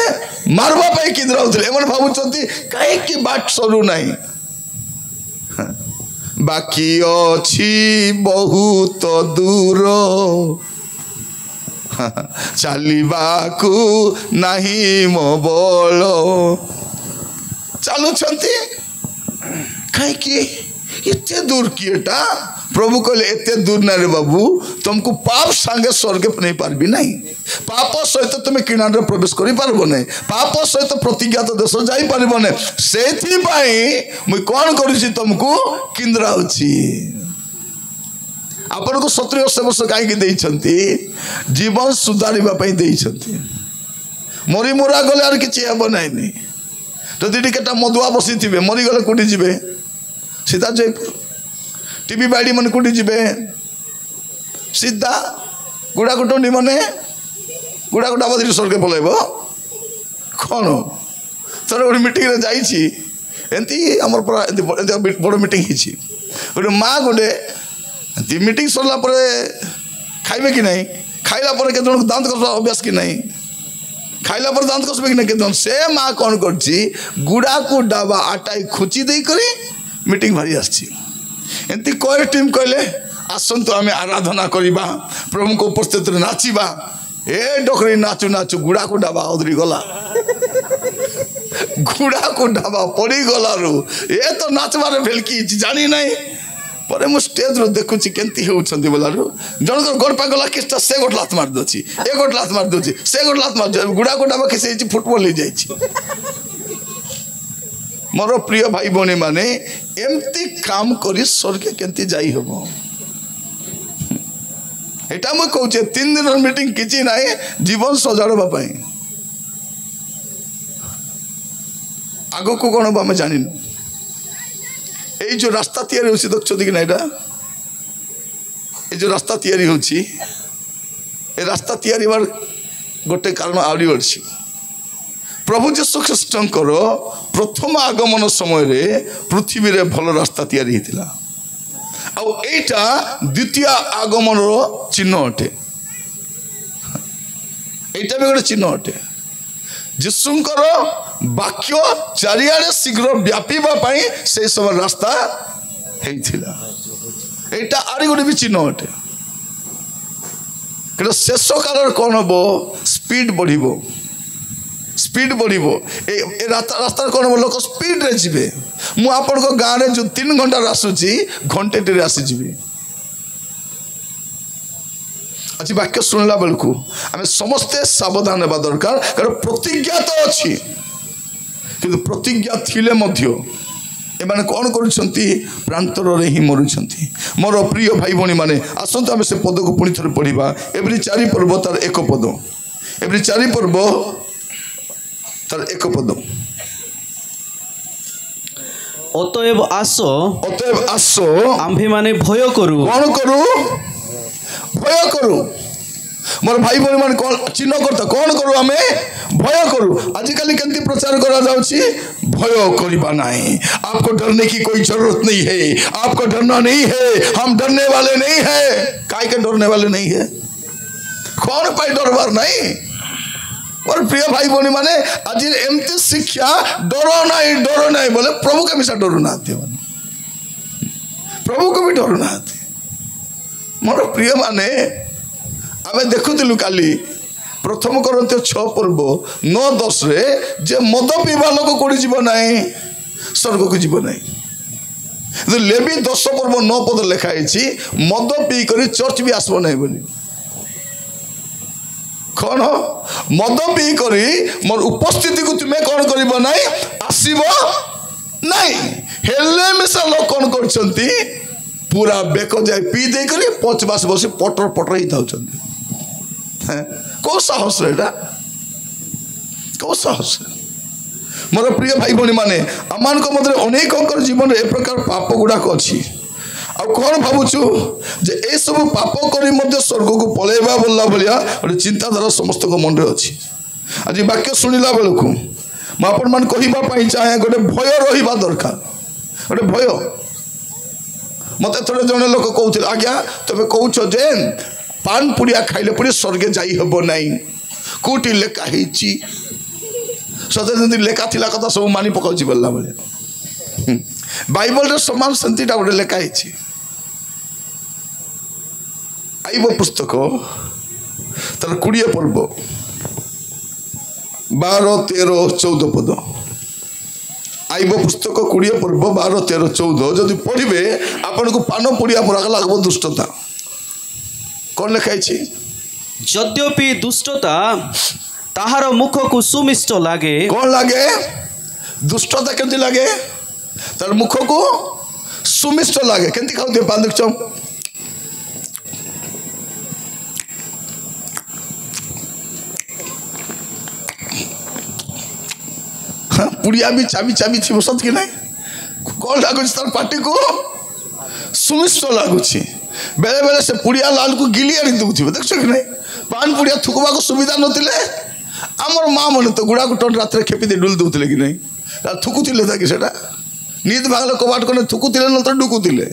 S2: मारवा पाई किंद्राउथिले एमन भाबुचंती काहे की बाट सरू नाही बाकी अछि बहुत दूर चलवाकू नहीं मो बोल चलुछंती कहीं कि एते दूर किएटा प्रभु कहले एते दूर ना रे बाबू तुमको पाप संगे स्वर्ग नहीं पारबी नहीं पाप सहित तुम्हें किनारे प्रवेश करि पारबो नहीं पाप सहित प्रतिज्ञात देश जाई पारबो नहीं सेथि पई मुई कोन करिछि तुमको किंद्राउछि आपन को 70 वर्ष काहे कि देइछंती जीवन सुधारिबा पई देइछंती मरी मुरा गले आर किछि हेबो नहीं तो दीदी केटा मधुआ बसी थिबे मरी गले कोठी जिबे सीधा जयपुर टीवी बाड़ी मन कोठी जिबे सीधा गुड़ा कुटुंडी मने गुड़ा गुड़ा बदरी स्वर्ग पलैबो कौन थोड़ा गोटे मीटिंग रे जाइछि एंती हमर पर एंती बड़ मीटिंग हिछि गोटे माँ गोटे एंती मीटिंग सरला परे खाइबे कि नहीं खाइला परे केते जन दांत कसबा अभ्यास कि नहीं खाइला पर दांत कसबे कि नहीं केते से माँ कौन करछि गुड़ा को डाबा आटाई खुची देई करी मीटिंग भरी आछि एंती कोई टीम कहले आसंतु आमे आराधना करिबा प्रभु को उपस्थित नाचिबा ए डोकरी नाचू नाचू गुड़ा को डाबा उधरी गला गुड़ा को डाबा पड़ी गला रू ए तो नाचबार भेलकी जानी नहीं पर मु स्टेज रो देखुची केंती होउछंती बोलारू जण गोड़ पा गला किस्ता से गोट लात मार दोची ए गोट लात मार दोची से गोट लात मार गुड़ा को डाबा किसे फुटबॉल ले जाइछि मोर प्रिय भाई भौणी माने एमती काम करी स्वर्ग केंती जाई हबो एटा मु कहूचे 3 दिन मीटिंग किछि नाही जीवन सजाड़बा पई आगो को कोन बा हम जानिनु ए जो रास्ता तैयारी होछि देखछो कि नाइडा ए जो रास्ता तैयारी होछि ए रास्ता तैयारी बार गोटे कारण आउरी अछि प्रभु यीशु ख्रीष्टंकर प्रथम आगमन समय रे पृथ्वी रे भल रास्ता तैयारी हितिला आ एटा द्वितीय आगमन रो चिन्ह अटे एटा भी गोटे चिन्ह अटे यीशुंकर वाक्य चारियाडे शीघ्र व्यापीबा पई से समय रास्ता हेइथिला एटा आरी गोटे भी चिन्ह अटे কিন্তু শেষ কালৰ কোন হ'ব স্পীড বঢ়িব স্পীড বঢ়িব এই ৰাস্তাৰ কোন হ'ব লোক স্পীডରେ ଯିବେ ମୁଁ ଆପଣଙ୍କ ଗାଁରେ ଯେଉଁ 3 ଘଣ୍ଟାରେ ଆସୁଛି ଘଣ୍ଟେଟିରେ ଆସିଯିବି ଆଜି ବାକ୍ୟ ଶୁଣିଲା ବେଳକୁ ଆମେ ସମସ୍ତେ ସାବଧାନ ହେବା ଦରକାର କାରଣ ପ୍ରତିଜ୍ଞା ତ ଅଛି କିନ୍ତୁ ପ୍ରତିଜ୍ଞା ଥିଲେ ମଧ୍ୟ ଏମାନେ କ'ଣ କରୁଛନ୍ତି ପ୍ରାନ୍ତରରେ ହିଁ ମରୁଛନ୍ତି ମୋର ପ୍ରିୟ ଭାଇ ଭଉଣୀମାନେ ଆସନ୍ତୁ ଆମେ ସେ ପଦକୁ ପୁଣି ଥରେ ପଢ଼ିବା ଏଭ୍ରି 4 ପର୍ବ ତାର 1 ପଦ ଏଭ୍ରି 4 ପର୍ବ ତାର 1 ପଦ
S3: ଅତଏବ ଆସ ଆମ୍ଭେମାନେ ଭୟ କରୁ
S2: କ'ଣ କରୁ ଭୟ କରୁ मोर भाई भाई मान कौन चिन्ह करता कौन करू आमे भय करू आजिकल केंती प्रचार करा जाउची भय करिबा नहीं आपको डरने की कोई जरूरत नहीं है आपको डरना नहीं है हम डरने वाले नहीं है काय के डरने वाले नहीं है कौन पाई डरबार नहीं और प्रिय भाई बहनी माने आज एमती शिक्षा डरो नहीं बोले प्रभु के मिसा डरू ना प्रभु को भी डरू ना मोर प्रिय माने आमे देखुलु काली प्रथम करते 6 पर्व 9-10 रे जे मद पीवा लोक कोड़ी जीव नाई स्वर्ग को जीव नाई लेवी 10 पर्व 9 पद लिखाई मद पी करी चर्च भी आसब नहीं बोली कौन मद पी करी मोर उपस्थिति को तुम्हें कौन करिबो नाई आसीबो नाई हेले मिसा लोक कौन करछंती पूरा बेक जाए पी दे करी पच बास बसी पटर पटर ही थाउछंती कौ साहस कौ साहस मोर प्रिय भाई भाई माने आमान मध्य अनेक जीवन ए प्रकार पाप गुड़ाक अच्छी आ कौन भावुचु जे ए सब पाप करी मध्य स्वर्ग को पलैबा बोलला भलिया गोटे चिंताधारा समस्त मंडे अच्छी आज वाक्य शुणिला बेलू मुझे मान कहवाई चाहे गोटे भय रहा दरकार गोटे भय मत थोड़े जड़े लोक कहते आज्ञा तुम कौच जे पान पुड़िया खाइले पुड़ी स्वर्गे जाई हबो नहीं कोटी लेखा हिची सते जंदी लेखा थिला कथा सब मानी पकाउची बोलला बले बाइबल रे समान संतिटा गोटे लेखा हिची आइबो पुस्तक तर 20 पर्व 12 13 14 पद आइबो पुस्तक 20 पर्व 12 13 14 जदि पढ़िबे आपन को पान पुड़िया पुरा लागबो दुष्टता कौन लिखाई
S3: यद्यपि दुष्टता ताहार मुख को सुमिष्ट लागे
S2: कौन लागे दुष्टता केमती लागे तार मुख को सुमिष्ट लागे केमती खाऊ पान देख पुड़िया भी चाबी चाबी थी सत कि नहीं कौन लगुच तार पार्टी को सुमिष्ट लगुच बेले बेले से पुड़िया लाल को गिली आनी दूथि देख कि नहीं पान पुड़िया थुकवा को सुविधा नथिले आमर माँ मन तो गुड़ा को टन रात खेपी दे डुल दूले कि नहीं थुकुले था कि सेटा नींद भागले कबाट को थुकुले न तो डुकुले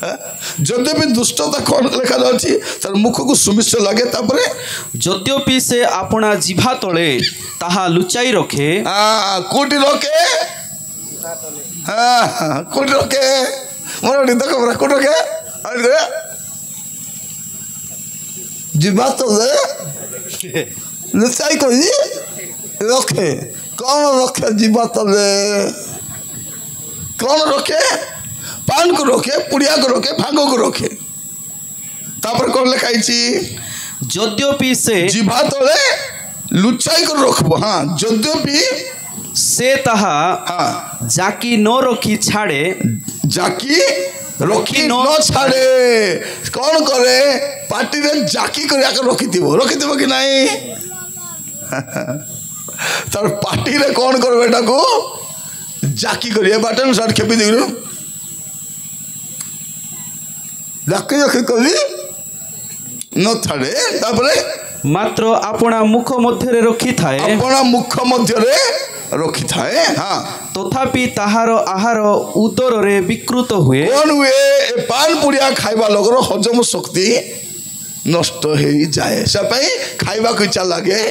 S2: यद्यपि दुष्टता कौन लिखा जाछि तार मुख को सुमिष्ट लगे तापरे
S3: यद्यपि से अपना जिभा तले ताहा लुचाई रखे
S2: कोटी रखे कोटी रखे मोर देखो बरा कोटी रखे जिभा तले लुचाई कोई रखे कौन रखे जिभा तले कौन रखे पान को रोके पुड़िया को रोके भांगो को रोके तापर कौन लिखाई
S3: यद्यपि से
S2: जिभा तले लुचाई को रखबो हाँ यद्यपि
S3: से ताहा जाकी न रखी छाड़े
S2: जाकी रखी न छाड़े कौन करे पार्टी रे जाकी करिया के रखिथिबो कि नहीं तार पार्टी रे कौन करबे एटा को जाकी करिए बटन शॉट खेपी दिगु जाकी रखी करी न छाड़े तापरे
S3: मात्र अपना मुख मध्य रखी थाए
S2: अपना मुख मध्य रखी थाए हाँ
S3: तथापि ताहार आहार उदर रे विकृत हुए
S2: कौन हुए पान पुड़िया खाइबा लोगर हजम शक्ति नष्ट हो जाए से खाइबा को इच्छा लगे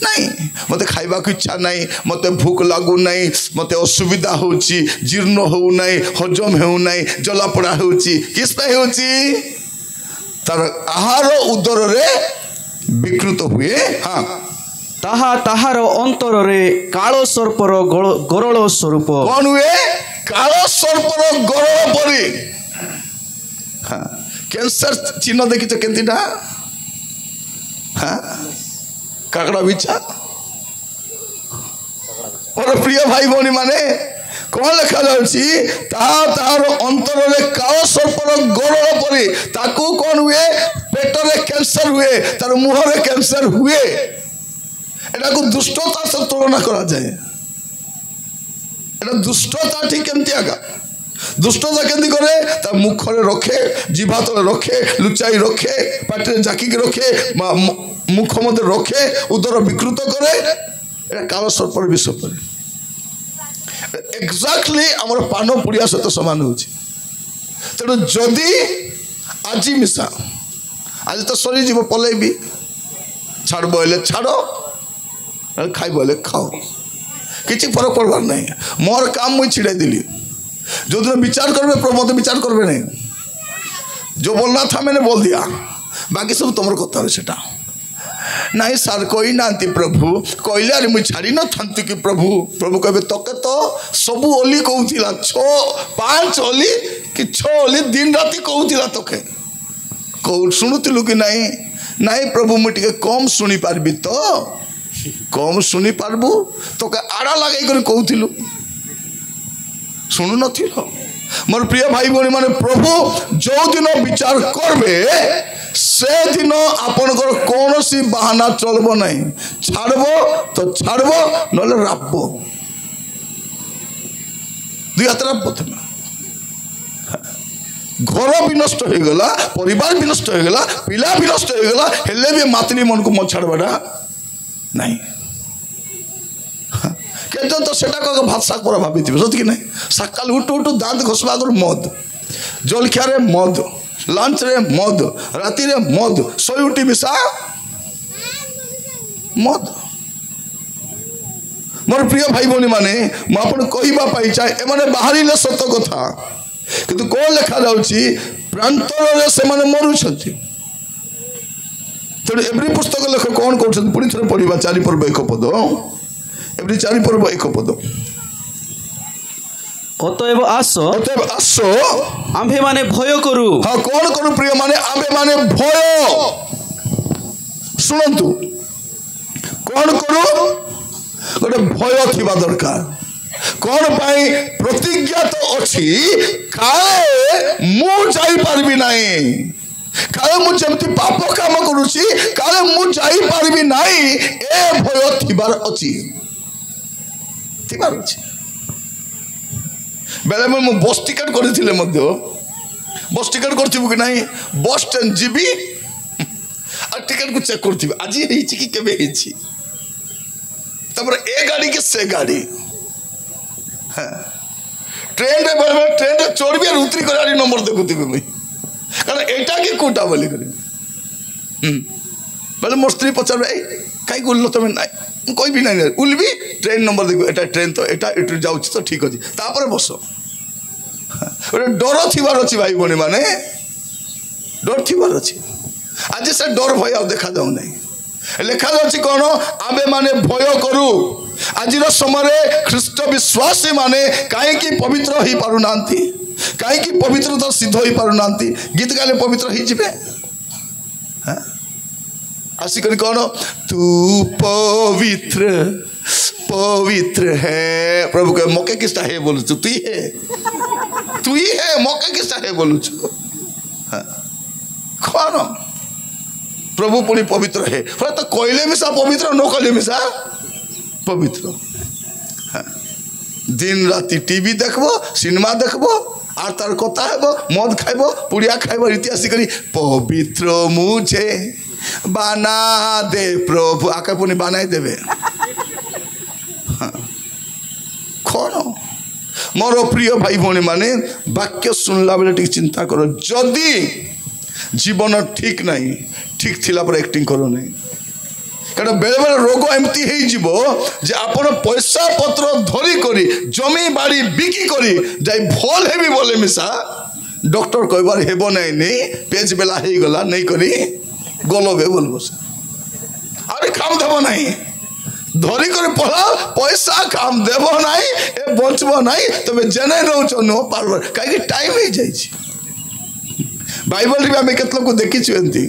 S2: नहीं मत खाइबा को इच्छा नहीं मत भूख लागू नहीं मत असुविधा होची जीर्ण हो नहीं हजम हो नहीं जलापोड़ा होची किस पे होची तार आहार उदर रे विकृत हुए। हाँ
S3: ताहा ताहार अंतर रे कालो सर्पर गरल स्वरूप।
S2: कौन हुए? कालो सर्पर गरल परी। हाँ कैंसर चिन्ह देखी तो केंतीटा? हाँ काकड़ा बिछा। और प्रिय भाई भौणी माने कौन लिखा जाउछि? ताहार अंतर रे कालो सर्पर गरल परी। ताकू कौन हुए? पेट रे कैंसर हुए, तार मुह रे कैंसर हुए। एटा को दुष्टता से तुलना करा जाए। एटा दुष्टता ठीक केमती आगा? दुष्टता केमती करे? ता मुख रे रखे, जीवा तले रखे, लुचाई रखे, पाटी रे जाकी के रखे, मुख मध्य रखे, उदर विकृत करे। एटा कालो सर्पर विषय पर एक्जाक्टली हमर पान पुड़िया सहित समान होछि। तेणु जदि आज मिसा आज तो सरी जीव पलैबी छाड़ बोले छाड़ खाई बोले खाओ किसी फरक पड़वार नहीं। मोर काम मुझे छिड़ाई दिली। जो दिन विचार करबे प्रभु मत विचार करबे नहीं। जो बोलना था मैंने बोल दिया, बाकी सब तुम कथा सेटा नहीं सार कोई ना प्रभु कहले अरे मुझे छाड़ी न था कि प्रभु प्रभु कहे तके तो सबू ओली कहूला 5 ओली कि 6 ओली दिन राति कहूला तके शुणुलु कि नहीं? नहीं प्रभु मुझे कम शुणी पार्बी तो कम शुणी पार्बू तो आड़ा लगे कर कहूलु शुणु न। मोर प्रिय भाई भौणी माने प्रभु जो दिन विचार करबे से दिन आपनकर कौन सी बहाना चलबो नहीं। छाड़ब तो छाड़ब नले राबो दुई हाथ राबो तुम। घर भी नष्ट हो गला, परिवार भी नष्ट हो गला, पिला भी नष्ट हो गला, हेले भी मातली मन को मत छाड़बाटा नहीं। केजन तो सेटा को भात शाक पर भाभी थी सत कि नहीं? सकाल उठू उठू दांत घसवा आगर मद, जलखिया रे मद, लंच रे मद, राति रे मद, सोई उठी मिसा मद। मोर प्रिय भाई भौणी माने मु आपन कहिबा पाई चाहे एमाने बाहरिले सत कथा किंतु कौन लिखा जाउछि प्रांतर रे से माने मरुछथि। तेणु एवरी पुस्तक लेख कौन कहते पुणी थे पढ़ा 4 पर्व 1 पद एवरी 4 पर्व 1 पद।
S3: अतएव आस आम्भे माने भय करू।
S2: हाँ कौन करू प्रिय माने आम्भे माने भय शुणु कौन करू गोटे भय थिबा दरकार। कौन पाई प्रतिज्ञा तो अच्छी काले मु जाई पारबी नहीं, काले मु जमती पाप काम करूची काले मु जाई पारबी नहीं ए भय थिबार अछि थिबार अछि। बेले मु बस टिकट करथिले मध्य बस टिकट करथिबु कि नहीं बस स्टैंड जीबी आ टिकट को चेक करथिबि आज हेछि कि केबे हेछि तबर ए गाड़ी के से गाड़ी ट्रेन रे बेले ट्रेन रे चढ़बी और उतरी कर नंबर देखुथिबि मुई कारण एटा के कोटा बोली करे बेले मोर स्त्री पचार कहीं उल्ल तुम ना कोई भी नहीं उल्बी ट्रेन नंबर देखो एटा ट्रेन तो एटा एटू जाउछि तो ठीक अछि तापर बस डर थिबार अछि भाई भौणी माने डर थिबार अछि। आज से डर भय आ देखा जाऊ नहीं लिखा जाउछि कोन आबे माने भय करू। आज समय ख्रीष्ट विश्वासी माने कहीं पवित्र हो पारु नांती कहीं पवित्रता सिद्ध हो पारु नांती गीत गाले पवित्र हो जिबे आसिक कौन तू पवित्र पवित्र है प्रभु के मौके किसटा है बोलू तू ही है मौके किसटा है बोलू कौन प्रभु पुणी पवित्र है तो कहले मिसा पवित्र न कहले मिसा पवित्र। दिन राति टीवी देखबो सिनेमा देखबो आर तार कथा हेबो मद खाइबो पुड़िया खाइबो इतिहास करी पवित्र मुझे बना दे प्रभु आके पुणी बनाई देबे कौन मोर प्रिय भाई भौणी माने वाक्य सुनला बेले ठीक चिंता करो जदि जीवन ठीक नहीं ठीक थिला पर एक्टिंग करो नहीं कारण बेले बेले रोग एमती जे आपण पैसा पत्र धरी करी जमी बाड़ी बिकी करी जाई भल हेबी बोले मिसा डॉक्टर कहबार हेबो नहीं नहीं पेज बेला ही गला नहीं करी गलबे बोलबो से अरे काम देबो नहीं धरी कर पढ़ा पैसा काम देबो नहीं ए बचबो नहीं तबे जने रहउछ नो पार काई टाइम ही जाई छी बाइबल रे हम केतलो को देखि छु एंती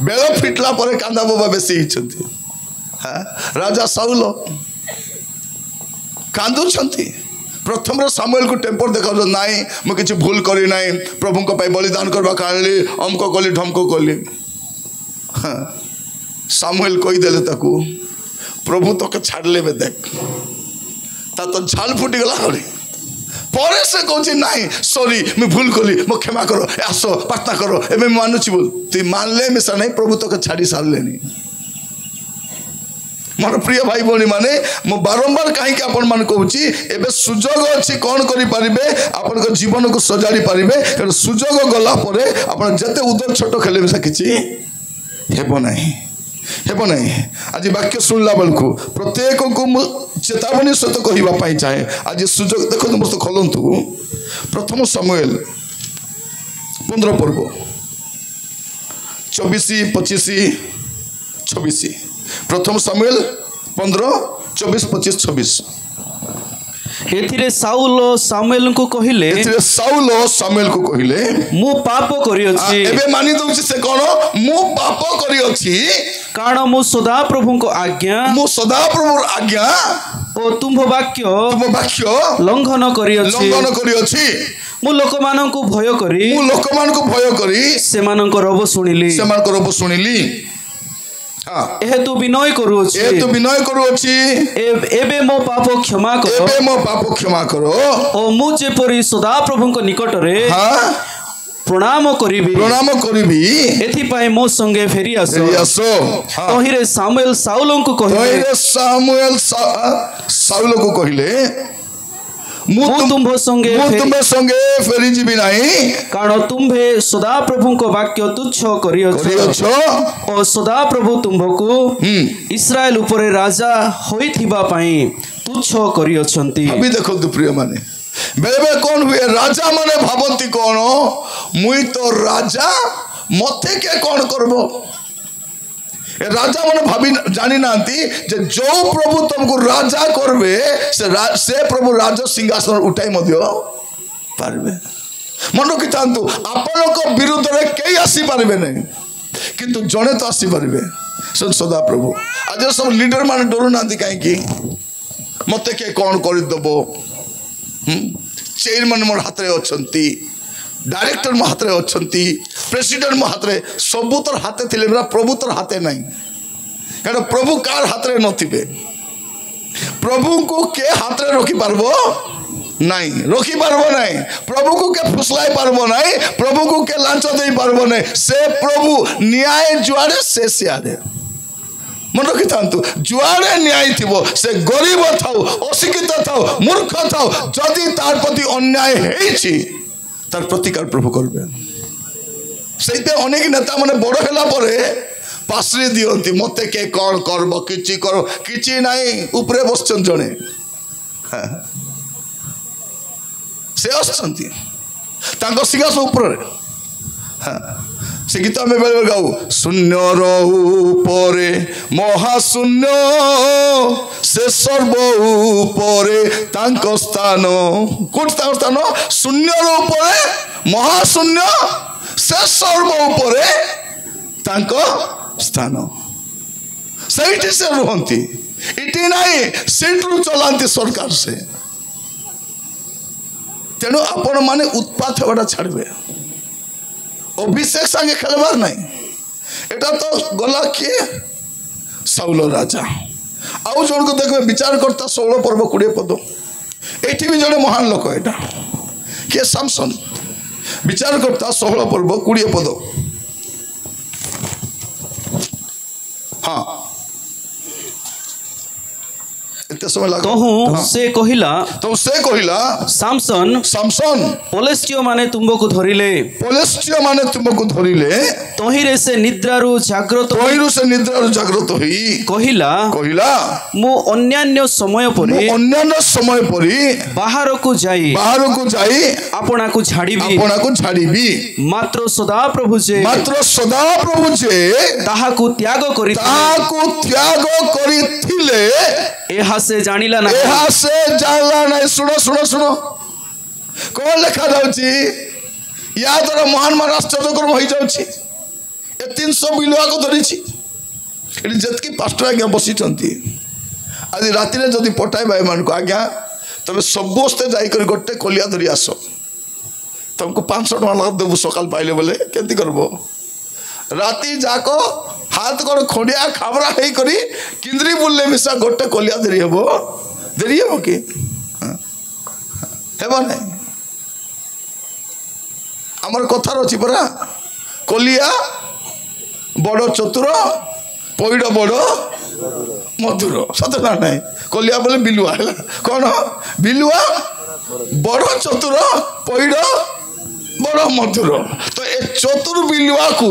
S2: बेलो फिटला परे कांदा बाबा बेसी हिचंती हां राजा साउल कांदु छंती प्रथम सामुएल को टेम्पर देखा नाई मु किसी भूल करी नाई प्रभु को बलिदान करवा काली अमको कली ढमको कली सामुएल कहीदेले ताकू प्रभु तो छाड़ले देख ता तो झाल फुटी गला पर से कौन नाई सॉरी मैं भूल कली मो क्षमा करो आस प्रार्थना करो एवं मानुची बोल तु मानले मिसा नहीं प्रभु तो छाड़ी सारे मोर प्रिय भाई भौणी माने मो बारंबार कहीं आपण मान कहूची एबे सुजोग अछि कोन करि परिबे आपण को जीवन को सजाड़ी परिबे कारण सुजोग गला परे आपण जते उदर छोट खेले मिसा किछि हेबो नहीं आज वाक्य सुनला बेलकु प्रत्येक को चेतावनी सहित कहवा पाई चाहे आज सुजोग देखो मस्त खोलंतु प्रथम सामुएल 15 पर्व 24 25 26 प्रथम सामुएल 15 24 25 26
S3: एथिरे साउल सामुएल को कहिले मु पाप करि अछि
S2: एबे मानि दउछि से कोन मु पाप करि अछि
S3: कारण मु सदा प्रभु को आज्ञा ओ तुम वाक्य लंघन करि अछि मु लोक मान को भय करी सेमानक रब सुनिली एहेतु विनय करूछि एबे मो पाप क्षमा करो ओ मु जेपरि सदा प्रभु को निकट रे प्रणाम करिबी एथि पाए मो संगे फेरी आसो तहिरे सामुएल साउल को कहिले मु तुम्भे संगे फेरी जीवी नहीं कारण तुम्भे सदा प्रभु को वाक्य तुच्छ करियछो और सदा प्रभु तुम्भको इस्राएल ऊपर राजा होइथिबा पई तुच्छ करियछंती।
S2: अभी देखो प्रिय माने बेले बेले कौन हुए राजा माने भाबंती कौन मुई तो राजा मते के कौन करबो राजा मैंने भाभी जानी नांती जो प्रभु तुमको राजा करबे से प्रभु राजा सिंहासन उठाई पारबे मन रखिथांतु आपण को विरुद्ध रे केई आसी पारबे नहीं किंतु जने तो आसी पारबे सदा प्रभु आज सब लीडर माने डरू नांती काहे की मते के कोन कर दबो चेयरमैन मोर हाथ रे अछंती डायरेक्टर मो हाथ रे अछंती प्रेसिडेंट मो हाथ रे सब तर हाथे थिले मेरा प्रभु तर हाथे नहीं कारण प्रभु कार हाथ रे नथिबे प्रभु को के हाथ रे रखी पारबो नहीं प्रभु को के फुसलाई पारबो नहीं प्रभु को के लांच देई पारबो नहीं से प्रभु न्याय जुआड़े से सियादे मन रखिथांतु जुआड़े न्याय थिबो से गरीब थाउ अशिक्षित थाउ मूर्ख थाउ जदि तार प्रति अन्याय हेछि तार प्रतिकार प्रभु करबे सेते अनेक नेता माने बड़ होला परे पासरी दियंती मते के कोन करबो किछि करो किछि नाही ऊपरे बसचन जणे से असचंती तांको सिंहासन ऊपर से गीत में बेले गाऊ शून्य ऊपरे महाशून्य से सर्व ऊपरे तांको स्थान कोट तांको स्थान शून्य ऊपरे महाशून्य से सर्व ऊपरे तांको स्थान सहीटी से रुहंती इटी नहीं सेंट्रू चलांती सरकार से तेणु आपण माने उत्पात होगा छाड़बे अभिषेक संगे खेलबार नहीं एटा तो गला किए साउल राजा आउ जन को देखबे विचार करता 16 पर्व 20 पद एठी भी जने महान लोक एटा के सामसन विचार करता 16 पर्व 20 पद हाँ केते समय लागो
S3: तहु से कहिला
S2: तो से कहिला
S3: सामसन
S2: सामसन
S3: पलेस्टियो माने तुमको धरिले
S2: तुमको धरिले
S3: तहिरे से निद्रारु जाग्रत
S2: होई कहिला
S3: मु अन्यान्य समय परि बाहर को जाई आपना को झाड़ीबी मात्र सदा प्रभु जे ताहाकु त्याग करिथिले एहा से जानिला ना
S2: सुनो कौन लिखा जाउची या द्वारा महान महान आश्चर्यक्रम हो जाउची ए 300 बिलुआ को धरिछि एटी जतकी पास्टर आज्ञा बसी आज राति रे जदि पटाई भाई मान को आज्ञा तबे सबस्ते जाई कर गोटे कोलिया धरि आसो तुमको 500 टका लगा देबु सकाल पाइले बोले केति करबो राति जाको हाथ कर खोडिया खाबरा हेई करी किंद्री बुलले मिसा गोटे कोलिया धरि हेबो कि हेबो नै आमर कथार अच्छी परा कोलिया बड़ चतुर पैड़ बड़ मधुर सत ना ना कोलिया बोले बिलुआ है कौन बिलुआ बड़ चतुर पैड़ बड़ मधुर तो ए चतुर बिलुआ को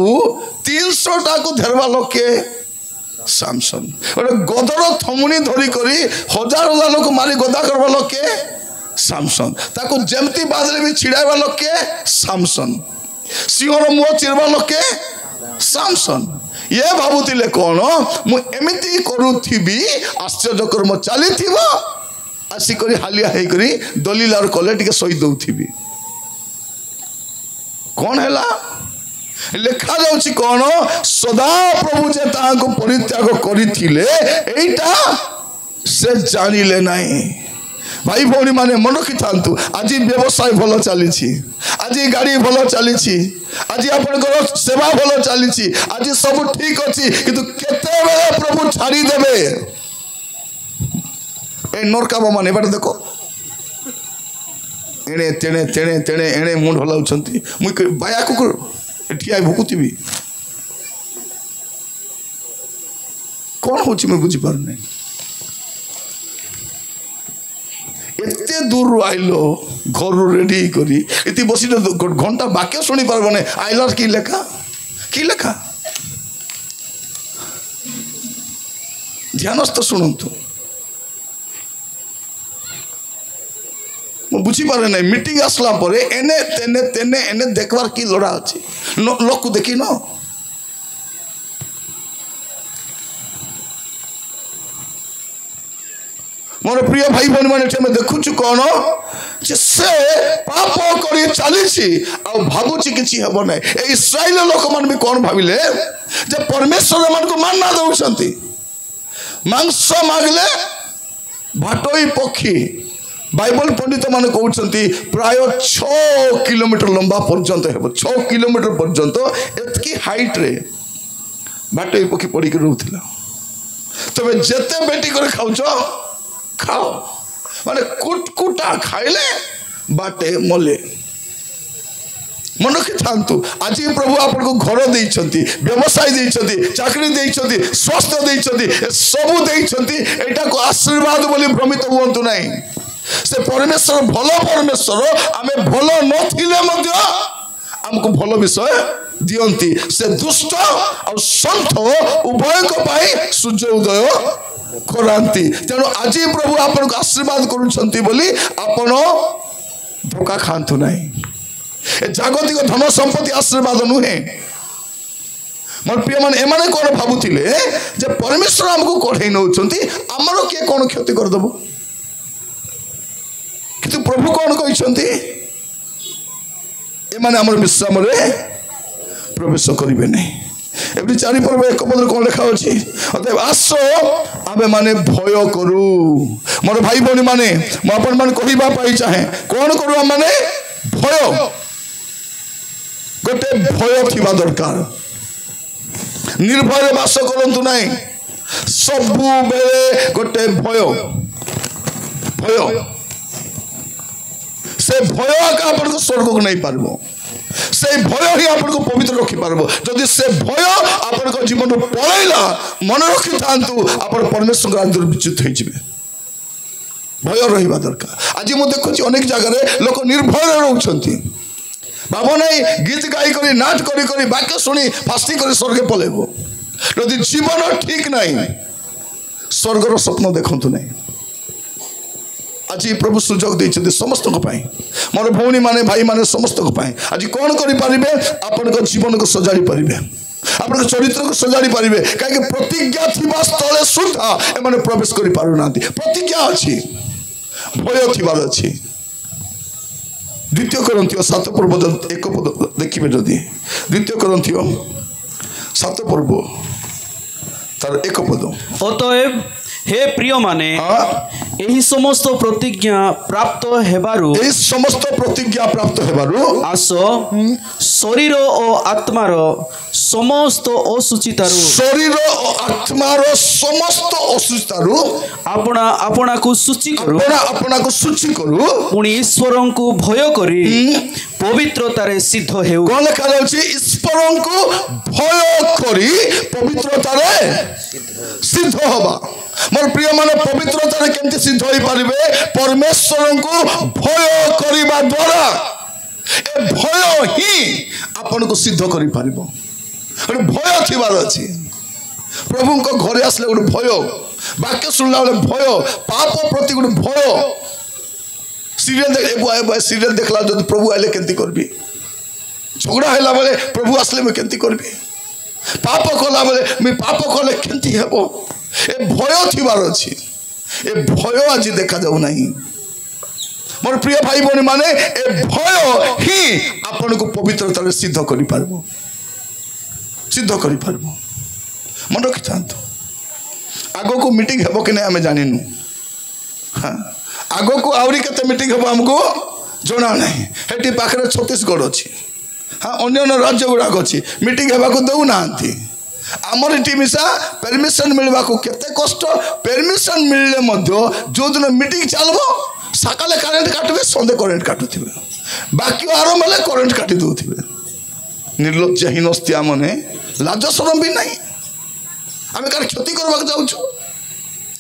S2: 300 टा को धरवा लोके सामसन गोटे गदर थमुनी धरी करी हजार हजार लोक मारी गदा करवा लोके सामसन ताको जेमती बादले भी छिड़ाइबा लोके सामसन सिंहर मुह चिरबा लोके सामसन ये भाबुतिले कौन मु एमिति करूथिबी आश्चर्य कर्म चलीथिबो आसी करी हालिया हेई करी दलील और कले टिके सही दउथिबी कौन हैला लेखा जाउची कौन सदा प्रभु जे ताको परित्याग करिथिले एइटा से जानिले नाही भाई भौणी माने मन रखी था आज व्यवसाय भल चली आज गाड़ी भल चली आज आपनकर सेवा भल चली आज सब ठीक अच्छी किंतु केते बेले प्रभु छाड़ी देबे ए नरकाबा माने बाटे देखो एणे तेणे तेणे तेणे एणे मुंड हलाउछंती मुई बाया कुकुर ठिया भुकुतिबी कौन होची मैं बुझी पार नहीं एते दूर आइलो घर रेडी करी इति बसी घंटा वाक्य शुणी पारबो नै आइलर की लेखा ध्यानस्थ शुणु बुझी पारे ना मीटिंग आसला परे एने तेने तेने एने देखबार की लड़ा अच्छी लोक देखी न मोर प्रिय भाई बहन मैंने देखुचु कौन से पाप कर चली भावुची कि हम ना इस्राएल लोक मान भी कौन भाविले जे परमेश्वर मान को मान ना दौरान मांस मागले भाटोई पक्षी बाइबल पंडित मान कहते प्राय 6 किलोमीटर लंबा पर्यंत है 6 किलोमीटर पर्यंत एतकी हाइट रे भाटोई पक्षी पड़ी रोला तबे जेते बेटी कर खाऊच खाओ माने कुटकुटा खाइले बाटे मले मन रखी था आज प्रभु आपको घर देइछंती व्यवसाय देइछंती चाकरी देइछंती स्वास्थ्य देइछंती सब देइछंती एटा को आशीर्वाद बोली भ्रमित हुंतु नहीं से परमेश्वर भल परमेश्वर आमे भल नथिले मध्य हमको भल विषय दियंती से दुष्ट और संत उभय को पाई सूर्य उदय करांती तेणु आज प्रभु आपन को आशीर्वाद करूछंती बोली आपन धोखा खांतु नहीं जागतिक धन संपत्ति आशीर्वाद नुहे मोर प्रिय मान एमाने कौन भावुथिले जे परमेश्वर हमको कढ़ई नौचंती हमरो के कौन क्षति कर दबो किंतु प्रभु कौन कहते एमाने हमर विश्राम रे प्रवेश करिवे नहीं एबडी चारि पर्व एक पद कौन लिखा अछि अतएव आसो आमे माने भय करू मोर भाई बहनी माने म अपन मन कहिबा पाई चाहे कौन करू हम माने भय गोटे भय थिबा दरकार निर्भय बास करंतु नाही सबु बेले गोटे भय से भय का आपन को स्वर्ग को नहीं पारबो से भय ही आपन को पवित्र रखि पारबो जदि से भय आपन को जीवन पळैला मन रखि थांतु आपन परमेश्वर का दूर विच्युत होई जिवे भय रहा दरकार। आज मुझे देखुची अनेक जगह लोक निर्भय रोचंती भाव नहीं गीत गाई करी नाच करी करी वाक्य शुणी फास्टी कर स्वर्ग पलैब यदि जीवन ठीक नहीं स्वर्गर स्वप्न देखु नहीं। आज प्रभु सुजोग देते समस्त मोर भौणी माने भाई माने समस्त आज कौन करें आपण जीवन को सजाड़ी पारे आपण चरित्र को सजाड़ी पारे कहीं प्रतिज्ञा थी स्थले सुधा एम प्रवेश कर पारना प्रतिज्ञा अच्छी भय थी अच्छी। द्वितीय करंथियो 7 पर्व 1 पद देखिए जदि द्वितीय करंथियो 7 पर्व तार 1 पद
S3: अतएव हे प्रिय माने एही समस्त प्रतिज्ञा प्राप्त हेबारु
S2: एही समस्त प्रतिज्ञा प्राप्त हेबारु
S3: आस शरीर और आत्मार समस्त असुचितारु
S2: शरीर और आत्मार समस्त असुचितारु
S3: आपना आपना को सूची करू
S2: आपना को सूची करू
S3: पुणी ईश्वर को भय करी पवित्रतारे सिद्ध हेउ।
S2: कौन लिखा जाउची ईश्वर को भय करी पवित्रतारे सिद्ध होबा। मोर प्रिय माने पवित्रतारे केमती सिद्ध होई पारिबे परमेश्वर को भय करिबा द्वारा ए भय ही आपन को सिद्ध करि पारिबो। भय थिबार अछि प्रभु को घरे आसले गोटे भय वाक्य सुनला बेले भय पाप प्रति गोटे भय सीरियल देखला जो प्रभु आइले केंती करबी झगड़ा हैला बेले प्रभु आसले मैं केंती करबी पाप कला बेले मैं पाप कले केंती हेबो ए भय थिबार अछि ए भय आज देखा जाउ नहीं। मोर प्रिय भाई बहनी माने ए भय ही आपन को पवित्रता रे सिद्ध करि पारबो सिद्ध करि पारबो। मन रखि थांतो आगो को मीटिंग हेबो कि नै हमें जानिनु। हां आगो को आवरी केते मीटिंग हेबो हमको जणा नहीं हेटी पाखरे छत्तीसगढ़ अछि। हाँ अन्य राज्य गुड़ाक अच्छी मीटिंग हेबा को दउ नांती आमर एटी मिसा परमिशन मिलवा को केते कष्ट परमिशन मिलले मध्य जो दिन मीटिंग चलबो सकाले करेंट काटबे संदे करेंट काटुथिबे बाकी आरंभ हेले करेंट काटी दउथिबे। निर्लज्जहीनस्तिया मने लाज शरम भी नहीं आमे कार क्षति करबाक जाउछु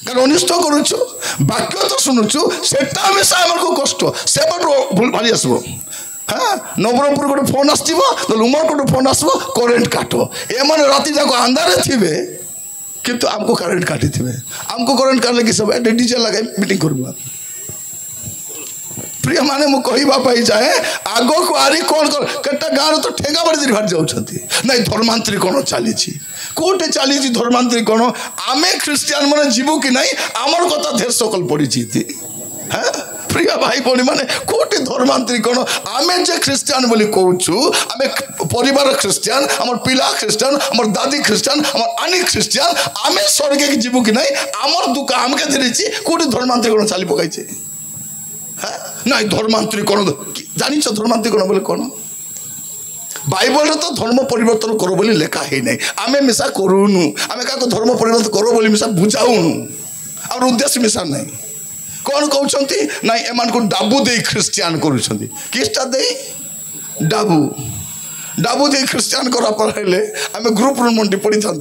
S2: कार अनिष्ट करूछु वाक्य तो सुनुछु सेटा मिसा हमर को कष्ट सेपट भूल भाली आसबो। हाँ नवरंगपुर गोटे फोन आसो तो उमर गोटे फोन आसो करेंट काट ए मैंने राति जाक अंधारे थे किंतु आमको करेंट काटी थे आमको करेंट काटले कि सब डीजे लगे मीटिंग करवा। प्रिय माने मु कहवाई जाए आग को आरी कौन कर केटा गाँव तो ठेगा बाड़ी बाहर जाऊँच ना धर्मांतरी कौन चली कौटे चली धर्मांतरी कौन आमे ख्रीस्टियान मैंने जीवु कि नहीं आमर कथा धेर सकल पड़ी। हाँ प्रिय भाई बहनी माने कोटी धर्मांतरी कौन आमे जे ख्रीस्टियान बोली कहूँ आमे परिवार ख्रीस्टियान आमर पिला ख्रीस्टियान आमर दादी ख्रीस्टियान आमर आनी ख्रीस्टियान आमे स्वर्ग की जीवु कि नहीं आमर दुख आमके धरी कोटी धर्मांतरी कौन चली पकाई ना धर्मांतरी कौन जानी धर्मांतरी कौन बोले कौन बाइबल तो धर्म परिवर्तन करो बोली लेखा ही नहीं आमे मिसा करूनु आमे का धर्म परिवर्तन करो बोली मिसा बुझाऊनु और उद्देश्य मिसा नहीं कौन कहते ना एम को डाबू दे ख्रीस्टियान करिस्टा दे डाबू डाबू दे ख्रीस्टियान करा पड़े आम ग्रुप मंडी पड़ी था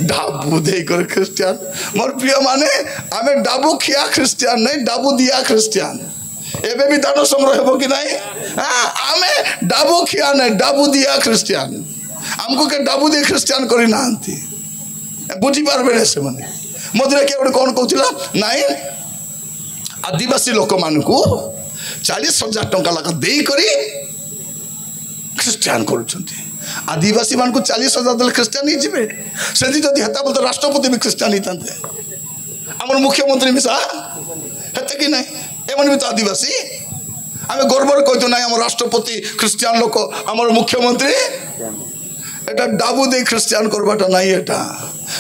S2: डाबू दे कर ख्रीस्टियान मोर प्रिय माने आम डाबू खिया ख्रीस्टियान नहीं डाबू दिया ख्रीस्टियान एबे भी दान संग्रह हो कि नहीं आम डाबू खिया नहीं डाबू दिया ख्रीस्टियान आमको के डाबू दे ख्रीस्टियान करना बुझी पारे से मैंने मधुर किए गोटे कौन कहला नाई आदिवासी लोक मान 40,000 टंका लाख दे करी ख्रीस्टियान करुँच आदिवासी मान को 40,000 देले ख्रीस्टियान ही जीवे से जदि हेता बोलते राष्ट्रपति भी ख्रीस्टियान ही था आम मुख्यमंत्री मिसा हेते कि नहीं एमन भी तो आदिवासी आम गर्व कहते ना आम राष्ट्रपति ख्रीस्टियान लोक आम मुख्यमंत्री एटा डाबू दे ख्रीस्टियान करवाटा नहीं एटा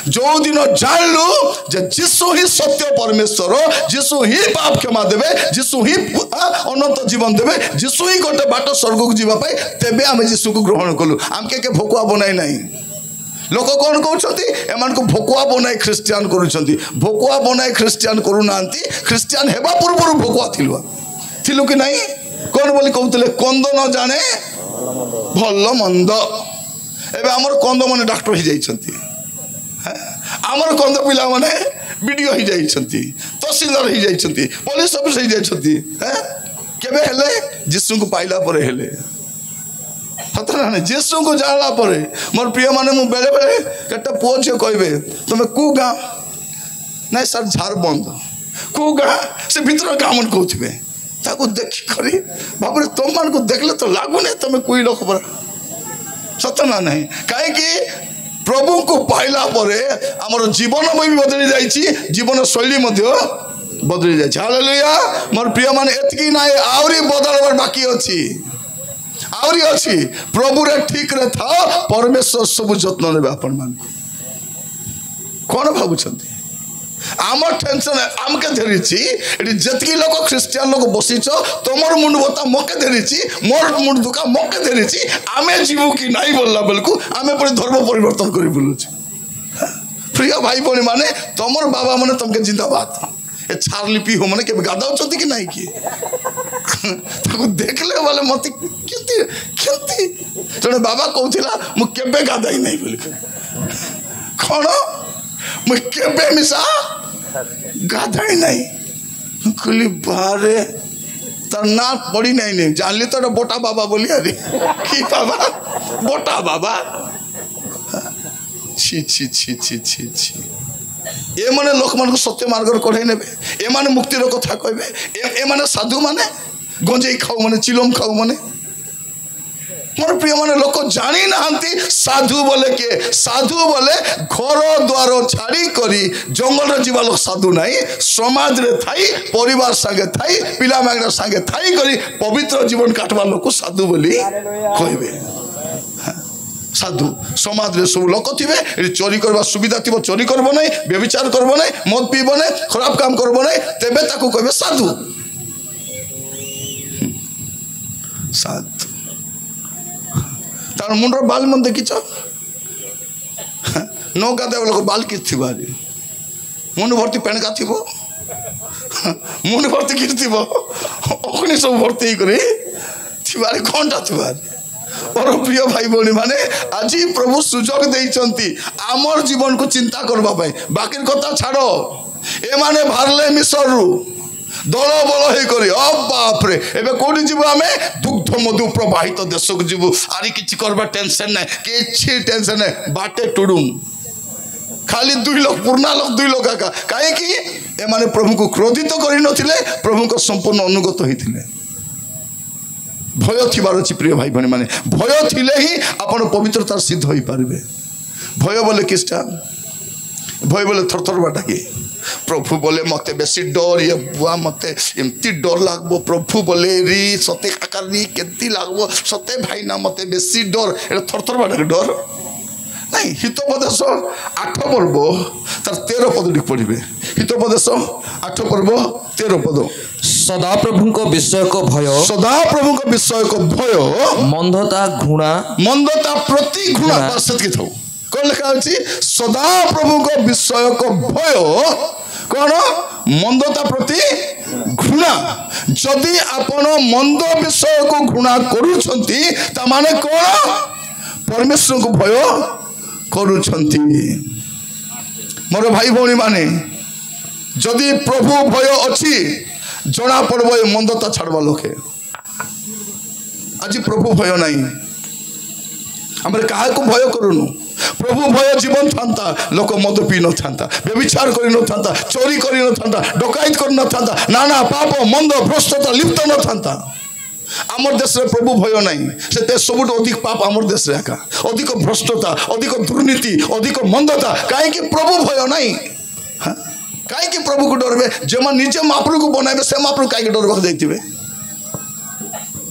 S2: जो दिन जानलु जे जीशु ही सत्य परमेश्वर जीशु ही पाप क्षमा देवे जीशु ही अनंत जीवन देवे जीशु ही गोटे बाट स्वर्ग को जीवाई तेबे आम जीशु को ग्रहण कलु आमके के भोकुआ बनाई नहीं लोक कौन कहते एमान को भोकुआ बनाई ख्रीस्टियान करुँच भोकुआ बनाई ख्रीस्टियान करूना ख्रीस्टियान हेबा पूर्व भोकुआ थिलु कि नहीं कौन बोली कहते कंद न जाने भल मंद एवं आमर कंद मैंने डाक्टर हो जामर कंद पिला माने बीडीओ हो जाइछंती तहसीलदार हो जाइछंती पुलिस ऑफिसर हो जाइछंती केबे हेले जीसु को पाइला परे हेले सतना नहीं जीसु को जानला परे मोर प्रिय माने मु बेले बेले केटा पुओ छे कहबे तुमे को गा नहीं सर झारबंद को गा से भीतर गामन कहथिबे ताको देखि करी बाबरे तुम मान को देखले तो लागु नहीं तुमे कोई लोक पर सतना नहीं काहे कि प्रभु को पाइला परे हमर जीवन भी बदली जाइछि जीवन शैली मध्य बदली जाइछि हालेलुया मोर प्रिय माने एतकी नाही आउरी बदलवर बाकी अछि आउरी अछि प्रभु रे ठीक रे था परमेश्वर सब जत्न नेबे आपन मान कोन भाबुछंती आमर टेंशन आमके धरिछि एटी जतकी लोक क्रिश्चियन लोक बसिछ तमर मुंड बता मके धरिछि मोर मुंड दुका मके धरिछि आमे जीवु कि नाही बोलला बेलकु आमे पर धर्म परिवर्तन करि बोलुछि प्रिय भाई बहनी माने तमर बाबा माने तमके जिंदाबाद ए चार्ली पी हो माने के गादाउछंती कि नाही कि ताको देखले वाले मते केती केती जने बाबा कहथिला मु केबे गादाई नाही बोलके कोन मु केबे मिसा गादाई नहीं खुली बारे तर ना पड़ी नहीं जानली तो बोटा बाबा बोली अरे की बाबा बोटा बाबा छी छी छी छी छी छी ए माने लोक मान को सत्य मार्ग कढाई नेबे ए माने मुक्तिर कथा कहबे ए माने साधु माने गंजेई खाऊ माने चिलम खाऊ माने मोर प्रिय माने लोक जानी नाहंती साधु बोले के साधु बोले घर द्वार छाड़ी करी जंगल रे जीवा लोक साधु नहीं समाज रे थाई परिवार संगे थाई पिला मागना संगे थाई करी पवित्र जीवन काटवा लोक साधु बोली कहबे साधु समाज रे सब लोक थिबे चोरी करबा सुविधा थिबो चोरी करबो नहीं व्यभिचार करबो नहीं मद पीबो नहीं खराब काम करबो नहीं तेबे ताको कहबे साधु साधु तार मुंडर बाल मन देखिछ नो गादे लोक बाल कि थिबारी मुंड भर्ती पेणका थिबो मुंड भर्ती कि थिबो ओखनी सब भर्ती करी थिबारी कोनटा थिबारी और प्रिय भाई बहनी माने आज प्रभु सुजोग देइचंती आमर जीवन को चिंता करबा पाई बाकी कथा छाड़ो ए माने भारले मिसरु दल बल हे करी ओ बाप रे एबे कोडी जीव आमे दुग्ध मधु प्रवाहित देश को जीव आरी किछि करबा टेंशन नै किछि टेंशन नै बाटे टुडुम खाली दुई लोग पूर्णा लोग दुई लोग का काहे कि ए माने प्रभु को क्रोधित करि नथिले प्रभु को संपूर्ण अनुगत होइथिले भय थिबार अछि प्रिय भाई बहनी माने भय थिले ही आपण पवित्रता सिद्ध होई पारबे भय बोले किसटा भय बोले थरथर बाटा की प्रभु बोले मते बेसी डर ये बुआ मते एमती डर लागबो प्रभु बोले री सते आकारनी केती लागबो सते भाई ना मते बेसी डर एटा थरथर बाटा डर नहीं हितोपदेश 8 पर्व तार 13 पद लिख पढ़िबे हितोपदेश 8 पर्व 13 पद
S4: सदा प्रभु को विषय को भय मंदता प्रति घृणा बासत के थौ कोन लिखा अछि सदा प्रभु को विषय को भय कोन मंदता प्रति घृणा जदि आपण मंद विषय को घृणा करूछंती ता माने कोन परमेश्वर को भय करूछंती मोर भाई भौणी माने जदि प्रभु भय अछि जना पड़ब ए मंदता छाड़वा लोके आज प्रभु भय नहीं हमरे काहे को भय करूनु प्रभु भय जीवन थांता लोक मद पी न थांता व्यभिचार करि न थांता चोरी करि न थांता डकायत करि न थांता नाना पाप मंद भ्रष्टता लिप्त न थांता आमर देश रे प्रभु भय नहीं से सबुठ अधिक पाप आमर देश रे एका अधिक भ्रष्टता अधिक दुर्नीति अधिक मंदता काहे कि प्रभु भय नहीं काहे कि प्रभु को डरबे जे मन निजे महाप्रभु को बनाबे से महाप्रभु काहे डरबा जाइतिबे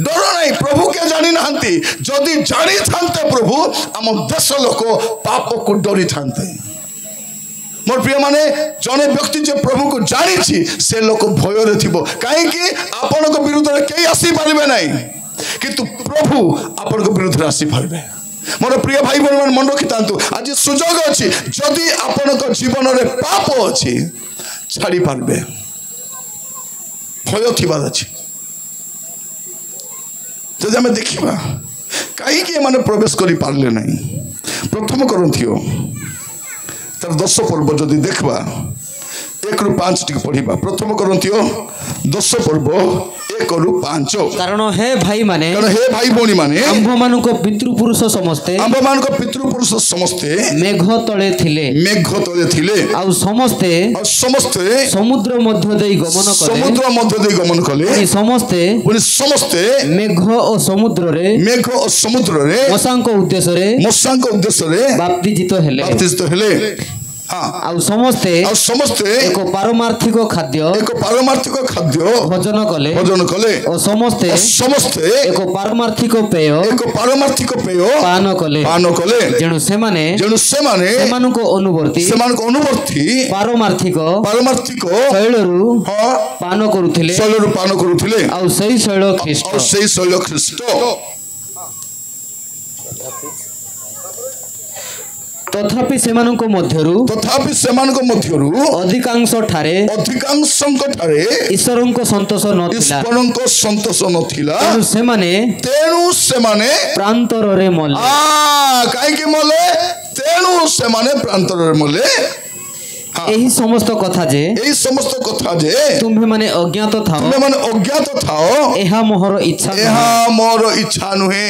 S4: डर नहीं प्रभु के जानी नाहंती जदि जानी थांते प्रभु आम देश लोक पाप को डरी थांते मोर प्रिय माने जने व्यक्ति जे प्रभु को जानी छी से लोक भय रे थिबो काहे कि आपन को विरुद्ध रे केई आसी पारिबे नहीं किंतु प्रभु आपन को विरुद्ध रे आसी पारिबे मोर प्रिय भाई बहन मन रखितांतु आज सुजोग अछि जदि आपन को जीवन रे पाप अछि छाड़ी पारबे भय थिबार अछि जदि आम देखा कहीं माने प्रवेश करि पारले नहीं प्रथम करंथियो तार 10 पर्व जदि देखबा
S2: 1 ରୁ 5 टिके पढ़िबा। प्रथम कोरिन्थियो 10 पर्व 1 ରୁ 5।
S4: कारण हे भाई माने
S2: आम्भ
S4: मानको पितृपुरुष समस्ते मेघ तळे थिले आ समस्ते समुद्र मध्य देई गमन कले समस्ते मेघ और समुद्र रे मसांको उद्देश्य रे बाप्तिजित हेले आ समस्ते एक पारमार्थिक खाद्य भोजन कले और समस्ते एक पारमार्थिक पेय पान कले जेणु सेमाने सेमानको अनुवर्ती पारमार्थिक शैलरु पान करुथिले आ सेई शैल ख्रीष्ट तथापि सेमानको मध्यरु अधिकांश ठारे ईश्वरको संतोष नथिला तेणु सेमाने प्रांतर रे मले
S2: काहेकि मले तेणु सेमाने प्रांतर रे मले
S4: एही समस्त कथा जे तुम्हे माने अज्ञात थाओ एहा मोर इच्छा नुहे।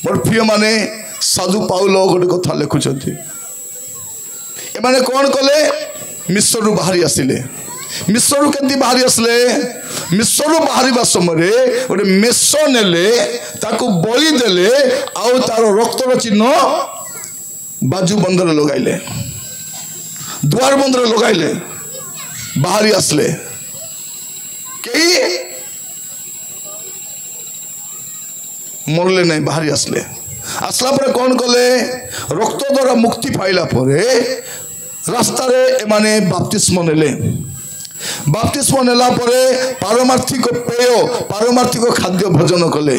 S2: मोर प्रिय माने साधु पाउल गोटे कथा लिखुଛନ୍ତି एमाने कौन कले मिस्रु बाहरी आसिले मिस्रु केंती बाहरी आसले मिस्रु बाहरी समय गोटे मेष नेले ताकू बलि देले आउ तार रक्तर चिन्ह बाजू बंदर लगाइले द्वार बंदर लगाइले बाहरी आसले कई मरले नहीं बाहरी आसले आसला पर कौन कले रक्त द्वारा मुक्ति पाइला परे रास्ता रे एमाने बाप्तिस्म नेले परे पारमार्थिक पेय पारमार्थिक खाद्य भोजन कले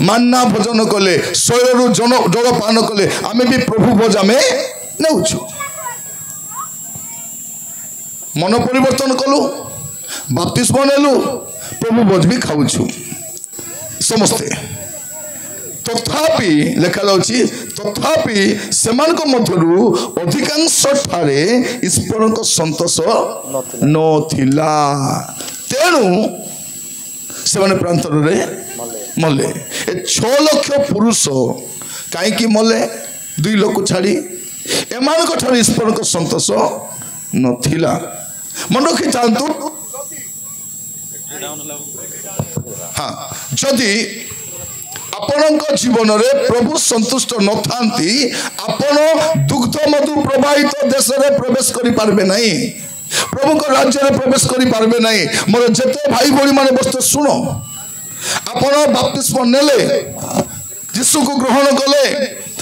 S2: मान्ना भोजन कले शैलरु जल पान कले आमे भी प्रभु भोज आमे नेउछु मन परिवर्तन कलु बाप्तिस्म नेलु प्रभु भोज भी खाउछु समस्ते तथापि लेखा जाउछि तथापि सेमानक मध्यरु अधिकांश ठारे ईश्वरक संतोष नथिला तेणु सेमाने प्रांतर रे मले 6 लाख पुरुष काईकी मले 2 लोक छाड़ी एमानक ठारे ईश्वरक संतोष नथिला मन रखि चाहतु हाँ जदि आपणक जीवन रे प्रभु संतुष्ट न थांती आपण दुग्ध मधु प्रवाहित देश रे प्रवेश करि पारबे नहीं प्रभु को राज्य रे प्रवेश करि पारबे नहीं मोर जते भाई बड़ी माने बस्त सुनो आपण बपतिस्म नेले यीशु को ग्रहण कले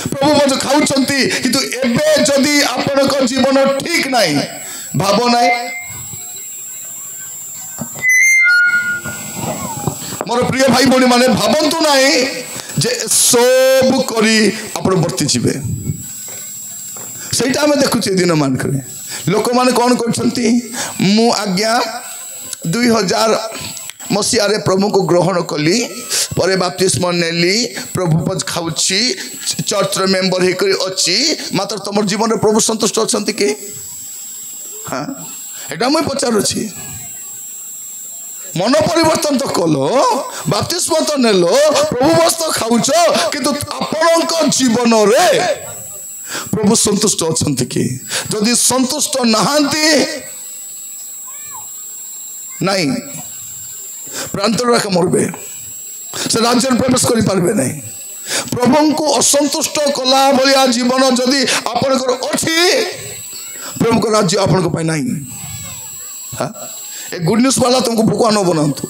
S2: प्रभु मज खाउचंती किंतु एबे जदी आपणक जीवन ठीक नहीं भाबो नहीं मोर प्रिय भाई बड़ी माने भाबंतु नहीं जे सब करी आपण वर्ती जीवे सेटा में देखुचे दिन मान करे लोक माने कोन करछंती मु आज्ञा 2000 मसीहा रे प्रभु को ग्रहण कली परे बपतिस्म नेली प्रभु पद खाउची चर्च रे मेंबर हे करी अछि मात्र तमर जीवन रे प्रभु संतुष्ट अछंती के हां एटा मैं पचारुछि मन परिवर्तन तो कलो बपतिस्म तो नेलो प्रभु वस्तु खाउछ किंतु आपणक जीवन रे प्रभु संतुष्ट अछंती कि जदि संतुष्ट नहांती नहीं प्रांतर रख मरबे से राज्य प्रवेश करि पारबे नहीं प्रभु को असंतुष्ट कला भलिया जीवन जदि आपणकर अछि प्रभु को राज्य आपणक पाई नहीं हां ए गुड न्यूज वाला तुमको भगवान बनातु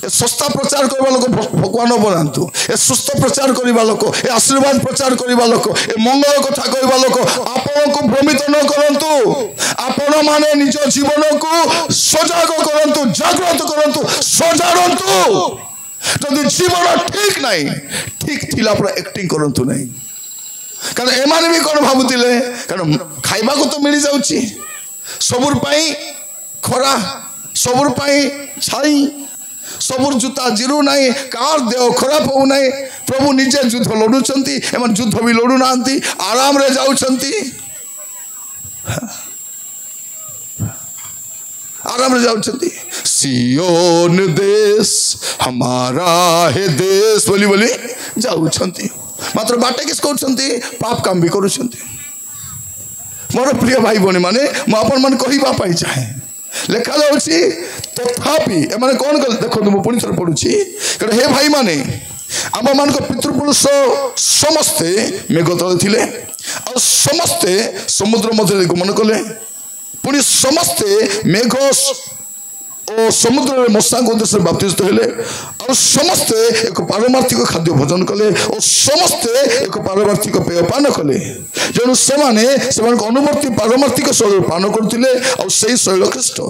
S2: ए सस्ता प्रचार करबा लोक भगवान बनातु ए सुस्थ प्रचार करबा लोक ए आशीर्वाद प्रचार करबा लोक ए मंगल कथा कहबा लोक आपन को भ्रमित न करंतु आपन माने निज जीवन को सजाग करंतु जागृत करंतु सजारंतु जदि जीवन ठीक नहीं ठीक थिला पर एक्टिंग करंतु नहीं कारण एमाने भी कोन भाबुतिले कारण खाइबा को तो मिली जाउची सबुर पाई खरा सबुर पाई छाई सबुर जूता जीरु नहीं कार देह खराब हो नहीं प्रभु निजे युद्ध लड़ुचंती एमन युद्ध भी लड़ु नांती आराम रे जाउचंती नाम रे जाउछंती सियोन देश हमारा है देश बोली बोली जाउछंती मात्र बाटे किस करछंती पाप काम भी करूछंती। मोर प्रिय भाई बहनी माने मु आपन मन कहिबा पाई चाहे लेखा जाउछि तथापि ए माने कोन गल देखो मु पुनी थर पडुछि कारण हे भाई माने आम मान पितृपुरुष समस्ते मेघ तले थिले और समस्ते समुद्र मध्य गमन कले पुणी समस्ते मेघ और समुद्र मशा उद्देश्य बाप्तिस्त हेले और समस्ते एक पारमार्थिक खाद्य भोजन कले और समस्ते एक पारमार्थिक पेय पान कले जेणु से अनुवर्ती पारमार्थिक शैल पान करते और से शैल ख्रीष्ट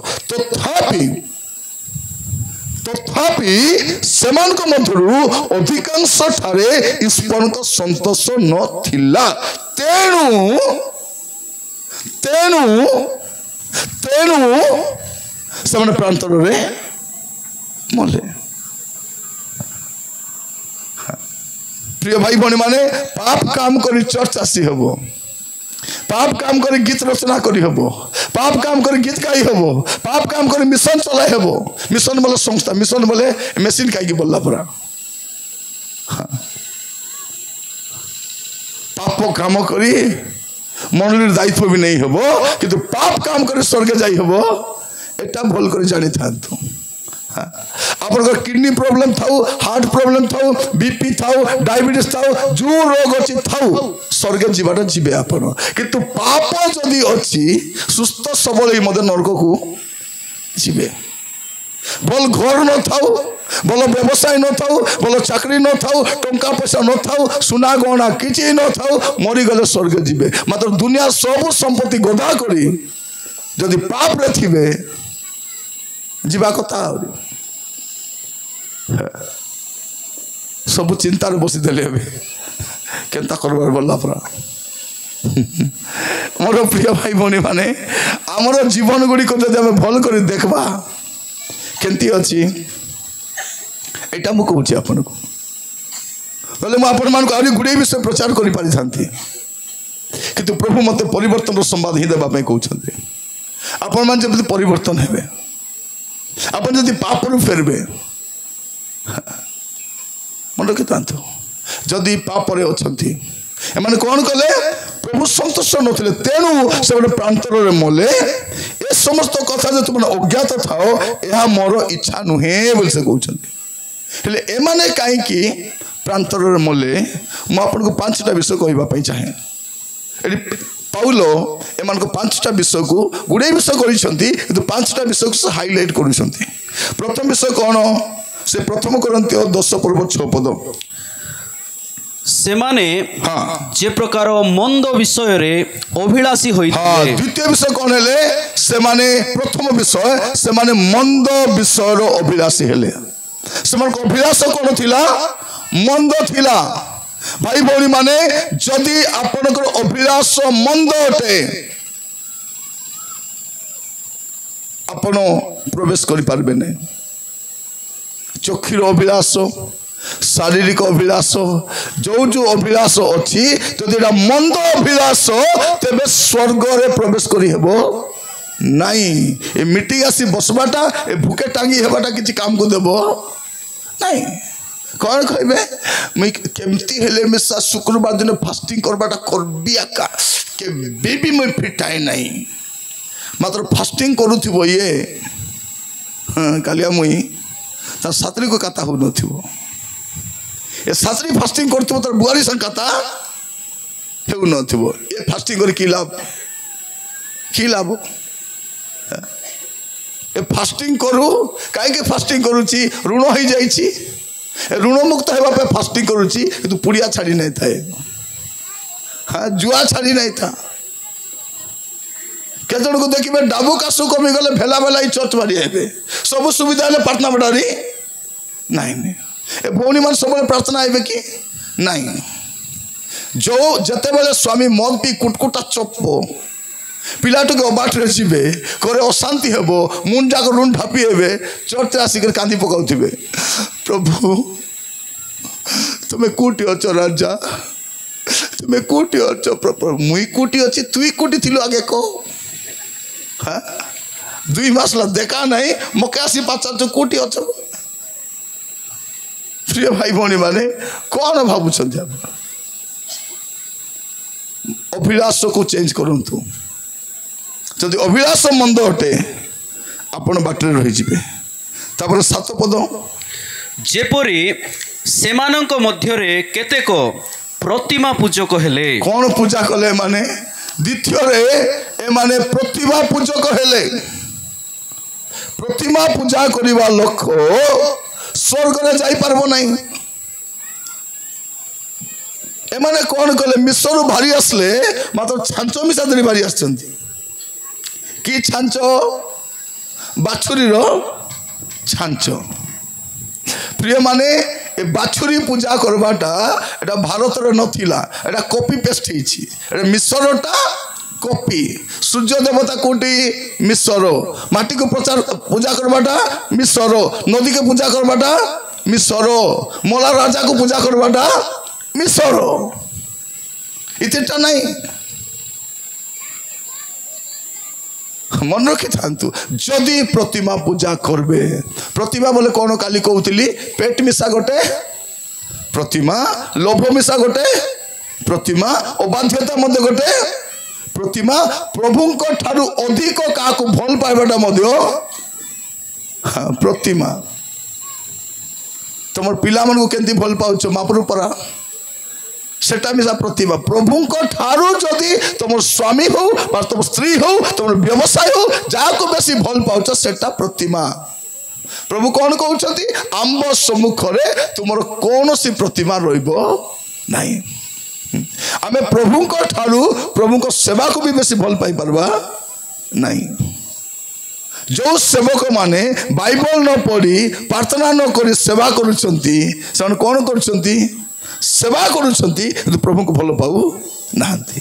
S2: तथापि सेमानक मध्यरु अधिकांश ठारे ईश्वर संतोष नथिला तेणु तेणु तेणु सेमाने प्रांतर रे मले। प्रिय भाई बहनी माने पाप काम करी चर्च आसी हबो पाप काम करे गीत रचना करी हबो पाप काम करे गीत गाई हबो पाप काम करे मिशन चलाई हबो मिशन बोले संस्था मिशन बोले मेसिन काई बोलला पूरा पाप काम करी मंडलीर दायित्व भी नहीं हबो किंतु पाप काम करे स्वर्ग जाई हबो एटा भल कर जानी थांतु आपन किडनी प्रॉब्लम थाउ हार्ट प्रॉब्लम थाउ बीपी थाउ डायबिटीज थाउ जो रोग अछि थाउ स्वर्ग जीवाटा जीवे आपन किंतु पाप जदि अछि सुस्थ सबल ए मदे नरक को जीवे भल घर न थाउ भल व्यवसाय न थाउ भल चाकरी न थाउ टंका पैसा न थाउ सुना गहना किछि न थाउ मरी गले स्वर्ग जीवे मात्र दुनिया सब संपत्ति गदा करी जदि पाप रे थिबे जीवा कथा सब चिंतार बसीदेले केन्ता करबार बोला परा मोर प्रिय भाई भनी माने आमर जीवन गुड़ी को जदि हमें भल कर देखबा केंती अछि एटा मु कहूछि आपन को बोले मु आपन मान को आरी गुड़ी विषय प्रचार करि पारि थांती किंतु प्रभु मते परिवर्तन रो संवाद ही देबा पे कहउछन्ते आपन मान जब परिवर्तन हेबे अपन जदि पाप रु फेरबे मन रखिथांतु जदि पाप रे अछंती एमाने कोन कले प्रभु संतोष नथिले तेणु से प्रांतर रे मले ए समस्त कथा जे तुम अज्ञात थाओ एहा मोर इच्छा नुहे बोल से कहउछन्ती हेले एमाने काई की प्रांतर रे मले म आपन को पांचटा विषय कहबा पई चाहे एडी पाउलो एमान को पांचटा विषय को गुडे विषय करिसंती किंतु पांचटा विषय को हाइलाइट करिसंती प्रथम विषय कोन से प्रथम कोरिन्थियो 10 पर्व 6 पद
S3: सेमाने जे प्रकार मंद विषय रे अभिलाषी होइथिले
S2: द्वितीय विषय कोन हेले सेमाने प्रथम विषय सेमाने मंद विषय रो अभिलाषी हेले सेमान को अभिलाष कोन थिला मंद थिला भाई भौणी माने जदि आपनकर अभिलाष मंद अटे आपण प्रवेश करि पारबे नै चक्षुर अभिलाष शारीरिक अभिलाष जो जो अभिलाष अछि जदि एटा मंद अभिलाष तेबे स्वर्ग रे प्रवेश करि हेबो नाही ए मिटी आसी बसबाटा ए भूके टांगी हेबाटा किछि काम को देबो नाही कौन कहबे मैं केमती हेले मिसा शुक्रवार दिन फास्टिंग करबाटा करबी आका के बेबी मैं फिटाई नहीं मात्र फास्टिंग करूथिबो ये कालिया मुई ता सात्री को कथा हो नथिबो ए सात्री फास्टिंग करथिबो तर बुआरी संग कथा हेउ नथिबो ए फास्टिंग कर की लाभ ए फास्टिंग करू काहे के फास्टिंग करूची ऋण होई जाईची ऋण मुक्त हेबा पे फास्टिंग करूची किंतु पुड़िया छाड़ी नहीं थाए हाँ जुआ छाड़ी नहीं था केतन को देखिबे डाबू कासु कमी गले भेला भेला चर्च मारी आइबे सब सुविधा ले प्रार्थना बडारी नहीं ए भौणी मान सब प्रार्थना आइबे कि नहीं जो जते बेले स्वामी मद पी कुटकुटा चप्पो पिलाटो के अबाट रे जीवे करे अशांति हेबो मुंडा को रुन ढापी हेबे चर्च आसी कर कांदी पकाउथिबे प्रभु तुम्हें कोटी अचो राजा तुम्हें कोटी अचो प्रभु मुई कोटी अछि तुई कोटी थिलो आगे को हां 2 मास ला देखा नहीं मके आसी पचार कोटी अछ प्रिय भाई भौणी माने कौन भावुंट अभिलाष को चेंज करंतु जदि अभिलाष मंद अटे आपण बाटरे रही जिवे तापर 7 पद
S3: जेपरी सेमानंक मध्यरे केतेक प्रतिमा पूजक हेले
S2: कौन पूजा कले माने द्वितीय रे ए माने प्रतिमा पूजक हेले प्रतिमा पूजा करिवा लोक स्वर्ग रे जाई परबो नहीं ए माने कौन कले मिसरु भारी आसले मात्र छांचो मिसा धरी भारी आछंती कि छांचो बाछुरी रो छांचो प्रिय माने ए बाछुरी पूजा करवाटा एटा भारत रे नथिला एटा कॉपी पेस्ट हिची एटा मिसरटा कॉपी सूर्य देवता कोटी मिसर माटी को प्रचार पूजा करवाटा मिसर नदी के पूजा करवाटा मिसर मोला राजा को पूजा करवाटा मिसर इतेटा नहीं मन रखी था जदि प्रतिमा पूजा करबे प्रतिमा बोले कौन काली कहूली पेट मिशा गोटे प्रतिमा लोभ मिशा गोटे प्रतिमा अबाध्यता मध्य गोटे प्रतिमा प्रभु ठारू अधिक क्या भल पाइबाटा मध्य प्रतिमा तुम पिला मन को केंती भल पाउछ महाप्रभु परा सेटा मिसा प्रतिभा प्रभु ठारू जदि तुम स्वामी हो तुम स्त्री हो तुम व्यवसाय हो जहाँ को बेसी भल पाउछ सेटा प्रतिमा प्रभु कौन कहते आंब सम्मुख रे तुमर कौन सी प्रतिमा रहिबो नहीं आमे प्रभु ठारू प्रभु सेवा को भी बेसी भल पाई परबा नहीं जो सेवक माने बाइबल न पढ़ी प्रार्थना न करी सेवा करुछंती से कौन करुछंती सेवा करुछंती प्रभु को भल पाऊ नांती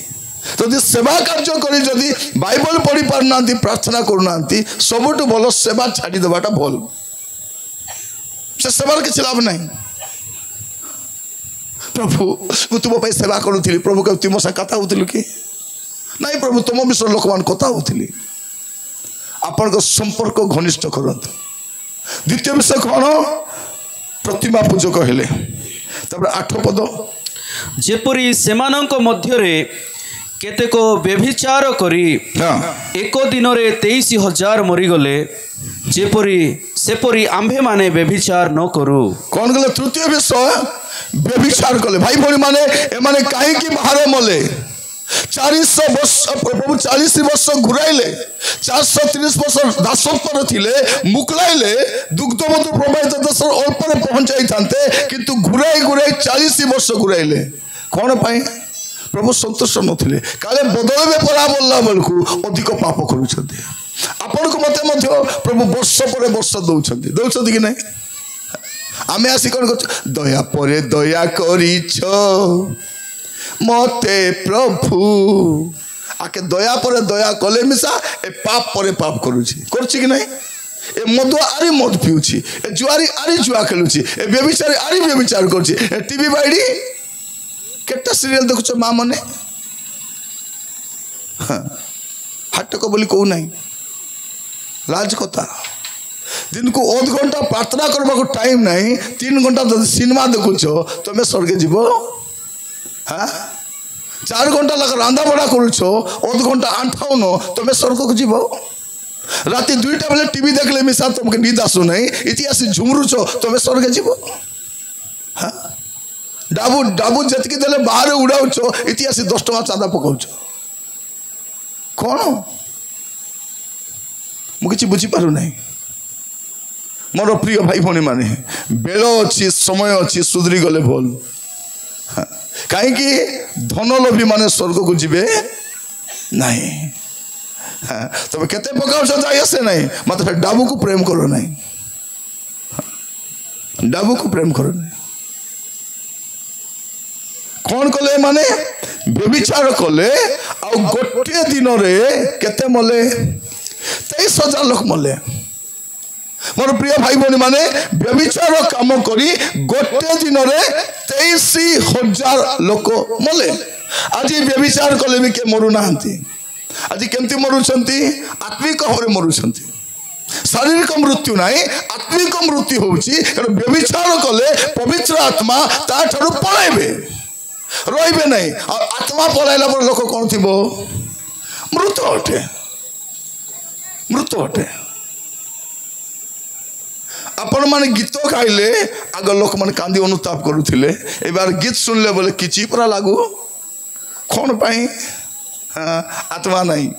S2: जदि सेवा कार्य करी जदि बाइबल पढ़ी पार नांती प्रार्थना करू नांती सबुठ भल सेवा छाड़ी देवाटा भल से सेवार किसी लाभ नहीं प्रभु मु तुम सेवा करुली प्रभु के तुम सा कथा होती कि नहीं प्रभु तुम विषय लोक मान कथा होती आपण को संपर्क घनिष्ठ करंतु द्वितीय विषय कौन प्रतिमा पूजक हेले तापर 8 पद
S3: जेपरी सेमानंक मध्यरे केतेक व्यभिचार करी एक दिन रे 23,000 मरीगले जेपरी सेपरी आम्भे माने व्यभिचार न करू
S2: कौन गले तृतीय विषय व्यभिचार कले भाई भौणी माने ए माने काहे की बाहर मले 400 वर्ष प्रभु 40 वर्ष घुराइले 430 वर्ष दासत्व थिले मुकलाइले दुग्धमत प्रभावित देश अल्प पहुंचाई थांते किंतु घुराई घुराई 40 वर्ष घुराइले कौन पाई प्रभु संतोष नथिले काले बदलबे परा बोलला बेलकु अधिक पाप करूछंती आपण को मते मध्य प्रभु वर्ष पर वर्ष दउछंती कि नहीं आमे आसी कोन दया परे दया करिछ मते प्रभु आके दया पर दया कले मिसा ए पाप पर पाप करुछि कि नहीं ए मदुआ आरी मद पिउछि ए जुआरी आरी जुआ खेलुछि ए व्यभिचारी आरी व्यभिचार करछि ए टीवी बाइडी केटा सीरियल देखुछ मां मने हाटक बोली कहू नहीं लाज कथा दिन को 1 घंटा प्रार्थना करबा को टाइम नहीं 3 घंटा सिनेमा देखुछ तुम स्वर्ग जीवो हाँ 4 घंटा लगा रांधा बड़ा करुछ 1 घंटा आंठाउन तुम स्वर्ग को जीव राति 2टा बेले टीवी देखले मिसा तुमके नींद आसु नहीं इतिहास झुमरुछ तुम स्वर्ग जीव हाँ डाबू डाबू जतकी देले बाहर उड़ाउछ इतिहास 10 टका चांदा पकाउछ कौन मु किछि बुझी पारु नहीं मोर प्रिय भाई भौणी माने बेल अच्छी समय अच्छी सुधरी गले भल कहीं धन लोभी माने स्वर्ग को जीवे नहीं तब केते पकाउछ जाय आसे नहीं मात्र डाबू को प्रेम करो नहीं डाबू को प्रेम करो नहीं कौन कले माने व्यभिचार कले आ गोटे दिन रे केते मले 23,000 लोक मले मोर प्रिय भाई भौणी माने व्यभिचार काम करी गोटे दिन रे 23,000 लोक मले आज व्यभिचार कले भी के मरु नांती आज केमती मरुछंती आत्मिक भाव मरुछंती शारीरिक मृत्यु नहीं आत्मिक मृत्यु होउची कारण व्यभिचार कले पवित्र आत्मा ता ठारू पळाइबे रहिबे नहीं आत्मा पळाइला पर लोक कोन थिबो मृत अटे आपण माने गीत गाइले आग लोक माने कांदी अनुताप करूथिले एबार गीत सुनले बोले किछि परा लागू कोन पाई आत्मा नहीं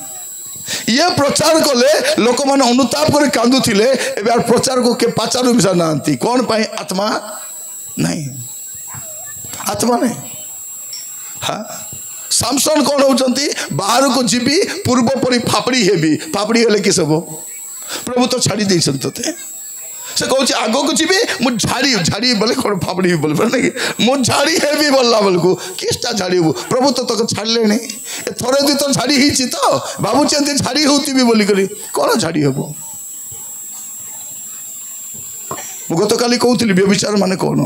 S2: ये प्रचार कले लोक माने अनुताप करे कांदुथिले एबार प्रचार को के पाचारू बिसा नांती कोन पाई आत्मा नहीं हाँ सामसन कौन होचंती बाहर को जीवी पूर्व परी फापड़ी हेबी फापड़ी हेले कि सब प्रभु तो छाड़ी देछन तते से कहूँ आग को जीवी मु झाड़ी झाड़ी बोले कौन फापड़ी बोले नहीं मु झाड़ी हेबी बोलला बोलको किसटा झाड़ी प्रभु तो तक छाड़ले नहीं थोड़े दी तो झाड़ी ही तो बाबू चंदी झाड़ी होती भी बोली करी कौन झाड़ी हेबो मु गत काली कहूली व्यभिचार माने कौन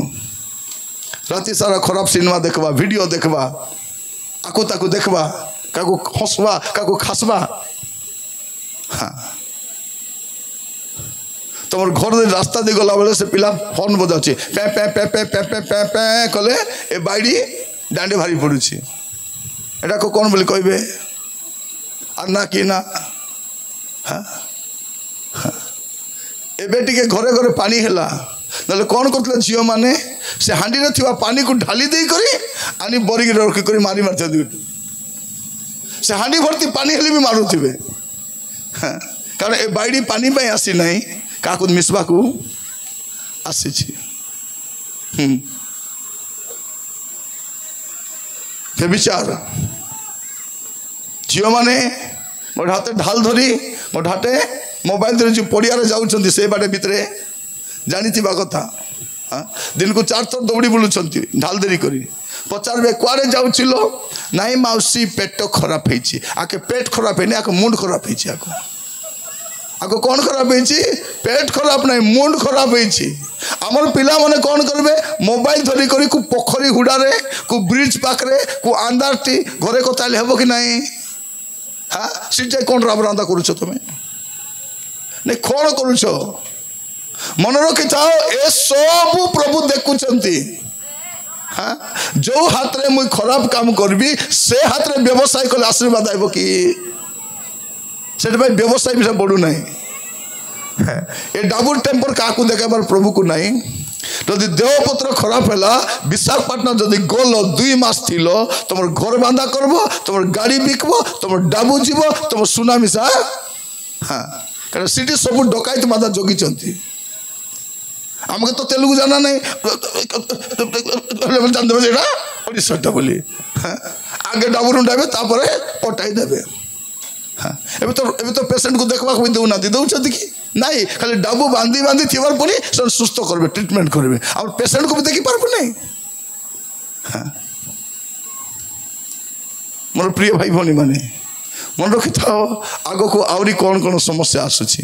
S2: राति सारा खराब सिनेमा देखबा वीडियो देखबा आको ताको देखबा काको हंसबा काको खासबा हाँ तुम घर रास्ता दे गला बेले से पिला फोन बजाउछे पे पे पे पे पे पे पे पे कले ए बाइडी डांडे भारी पड़ुछि एटा को कोन बोली कहबे आ ना कि ना हाँ एबे टिके घरे घरे पानी हैला नले कौन करते झील मैंने से हांडी रे थिवा पानी को ढाली दे करी आनी बरिक रखी करी मारी मारते से हांडी भर्ती पानी हेले भी मारुथिबे कारण ए बाइडी पानी पे आसी नहीं काकु मिसबा को आसी छी व्यभिचार झील मैंने मोर हाथे ढाल धरी मोर हाथे मोबाइल धरी जो पड़िया जाऊँ से बाटे भितरे जानी कथा हाँ दिन को 4 थर दौड़ी बुलूंट ढाल देरी करी पचारे कुआरे जाऊलो नाई माउसी पेट खराब होती आके पेट खराब है आके मुंड खराब होती आको कौन खराब होती पेट खराब नहीं मुंड खराब होती आमर पिला माने कौन करेंगे मोबाइल धरी करी को पोखरी हुड़ारे को ब्रिज पाखरे को अंधारटी घरे कताले हेब कि नहीं हाँ सीटे कौन राब रांदा करुछ तुम्हें नहीं कौन करुछ मन रखी था ए सब प्रभु देखुंती हाँ जो हाथ रे मुई खराब काम करबी से हाथ रे व्यवसाय कले आशीर्वाद आइब कि सेट भाई व्यवसाय भी बढ़ू ना ए डाबुल टेम्पर क्या देखाबार प्रभु को नहीं जदि देहपत्र खराब है विशाखापाटना जदि गल 2 मास थिल तुम घर बांधा करब तुम गाड़ी बिकब तुम डाबू जीव तुम सुना मिसा हाँ कारण सीटी सब डकायत मादा जगी आमको तो तेलुगु जाना नहीं जानते ओडिशा बोली आगे डाबुर उठाबे तापर पटाई देवे हाँ एबे तो पेशेंट को देखा भी देना दौरान कि नहीं खाली डाबू बांधी बांधी थी पड़ी सुस्थ करेंगे ट्रिटमेंट करेंगे और पेशेंट को भी देखी पार्बू नहीं हाँ मोर प्रिय भाई भौणी माने मन रखी था आग को आहरी कौन कौन समस्या आसूची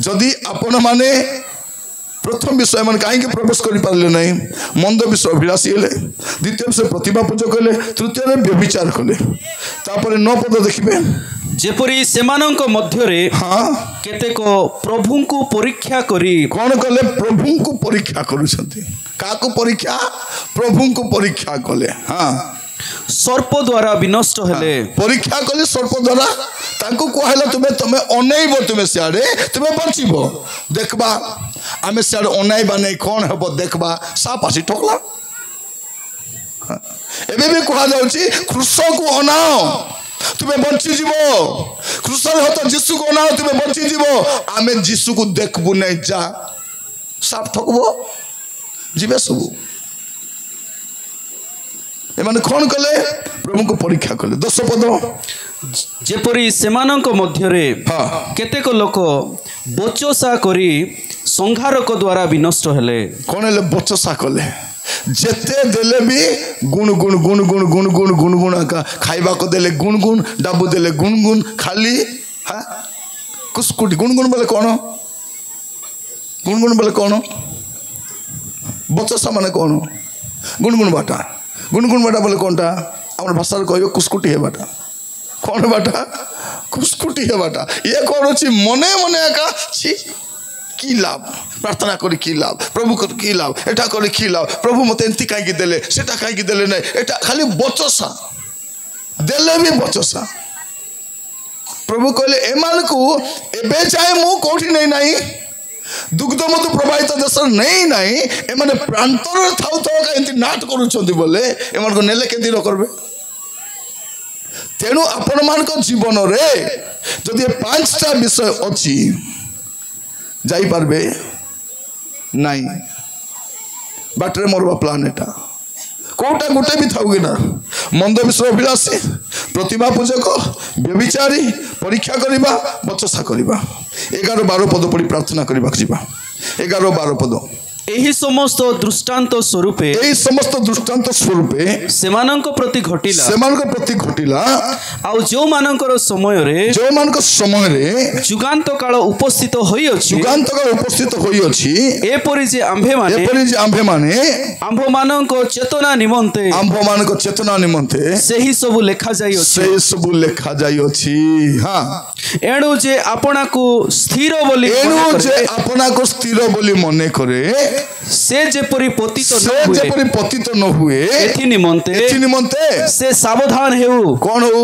S2: जदि आपण माने प्रथम विषय मन कहीं प्रवेश कर पारे नहीं मंद विषय अभिलाषी हेले द्वितीय विषय प्रतिभा पूजक हेले तृतीय व्यभिचार कले तापर 9 पद देखिबे
S3: जेपरी सेमानंक मध्यरे
S2: हाँ
S3: केतेक प्रभु को परीक्षा करी
S2: कौन कले प्रभु को परीक्षा करुछंती काको परीक्षा प्रभु को परीक्षा कले हाँ
S3: सर्प द्वारा विनष्ट हेले
S2: परीक्षा कले सर्प द्वारा तांको कहला तुमे अनैब तुमे सियाडे तुमे बचिबो देखबा आमे सियाडे अनैबा नै कोन हेबो देखबा साप आसी ठोकला एबे भी कहा जाउची क्रूस को अनाओ तुमे बंची जीवो क्रूस रे हत यीशु को अनाओ तुमे बंची जीवो आमे यीशु को देखबु नै जा साप ठोकबो जीवे सब एमाने कौन कले प्रभु को परीक्षा कले 10 पद
S3: जेपरी सेमानंक मध्यरे
S2: हाँ
S3: केतेक लोक बचोसा करी संहारक द्वारा विनष्ट हेले
S2: कौन हेले बचोसा कले जेते देले भी गुण गुण गुण गुण गुण गुण गुण गुण खाइबा को देले गुण गुण डाबू देले गुण गुण खाली हाँ कुसकुटी गुण गुण बोले कौन गुण गुण बोले कौन बचोसा माने कौन गुण गुण बाटा गुणगुण बाटा बोले कौनटा आम भाषा कह कुसकुटी है बाटा कौन बाटा कुसकुटी है बाटा ये कौन अच्छी मने मने एका छी की लाभ प्रार्थना कर की लाभ प्रभु कर की लाभ एटा कर की लाभ प्रभु मत एंती कहीं देले सेटा कहीं देले नहीं एटा खाली बचसा देले भी बचसा प्रभु कहले एमान को एबे चाहे मु कोठी नहीं नहीं दुग्ध मत प्रभावित देश नहीं नहीं एमाने प्रांतर थाउ थाउ एंती नाट करूछंती बोले एमान को नेले केंती करबे तेणु आपण मान को जीवन रे जदि 5टा विषय अछि जाई पारबे नहीं बाटरे मोरबा प्लान एटा कोटा गोटे भी थाउ ना मंद विषय अभिलाषी प्रतिभा पूजक व्यभिचारी परीक्षा करबा बचसा करबा 11-12 पद पढ़ी प्रार्थना करबा जीवा 11-12 पद
S3: एही समस्त दृष्टांत स्वरूपे सेमानंक प्रति घटिला आउ जो मानकर समय रे जुगांत काल उपस्थित होई अछि एपरि जे आम्भे माने आम्भ मानक चेतना निमंते सेही सब लेखा जाई अछि हां एणु जे आपना को स्थिर बोली मने करे से जेपरि पतित न हुए एथि निमंते से सावधान हेउ
S2: कोन हो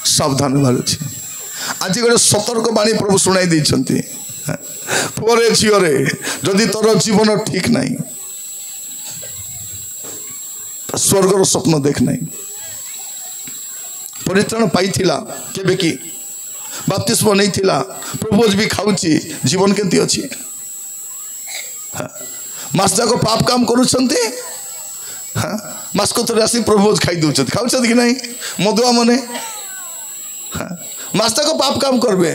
S2: सावधान भाल अछि आज गोटे सतर्क बाणी प्रभु सुनाई दैछंती पोरे झियो रे जदि तोर जीवन ठीक नहीं स्वर्गर स्वप्न देख नहीं परित्राण पाइथिला केबे की बपतिस्मा नहीं थिला प्रभु भी खाउची जीवन केंती अछि मास को पाप काम करुछंती मास को तो राशि प्रभु खाई दउछत खाउछत कि नहीं मधुआ मने मास को पाप काम करबे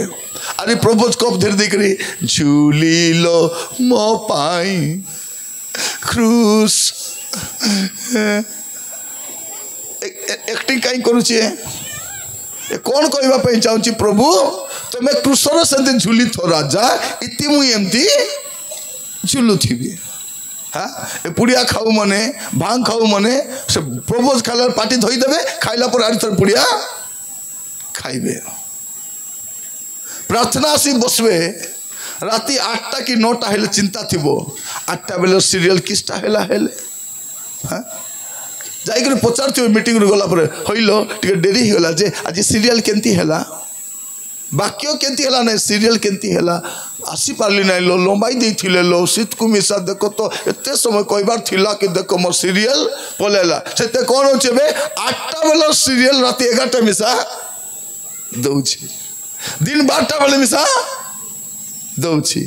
S2: अरे प्रभु कप धर देखरी झूली लो मो पाई क्रूस एक्टिंग काई करूची ए कौन कहबा पे चाहूची प्रभु तमे क्रूसर से झूली थो राजा इति मु एमती झुलू थी हाँ पुड़िया खाऊ मने भांग खाऊ मने से प्रभु खाला पार्टी धोई देबे खाइला पर आरी तर पुड़िया खाइबे प्रार्थना आसी बसबे राति 8टा कि 9टा हेले चिंता थिबो 8टा बेले सीरियल किसटा हेला हेले हाँ जाई कर पचार थियो मीटिंग रे गला पर होइलो टिके डेरी ही गला जे आज सीरियल केंती हेला बाक्य केंती हेला नहीं सीरियल केंती हेला आसी पारली नहीं लो लंबाई दे थिले लो सीत को मिसा देखो तो एते समय कोई बार थिला कि देखो मोर सीरियल पलेला सेते कोन होचे बे 8टा बेला सीरियल रात 11टा मिसा दउछि दिन 12टा बेले मिसा दउछि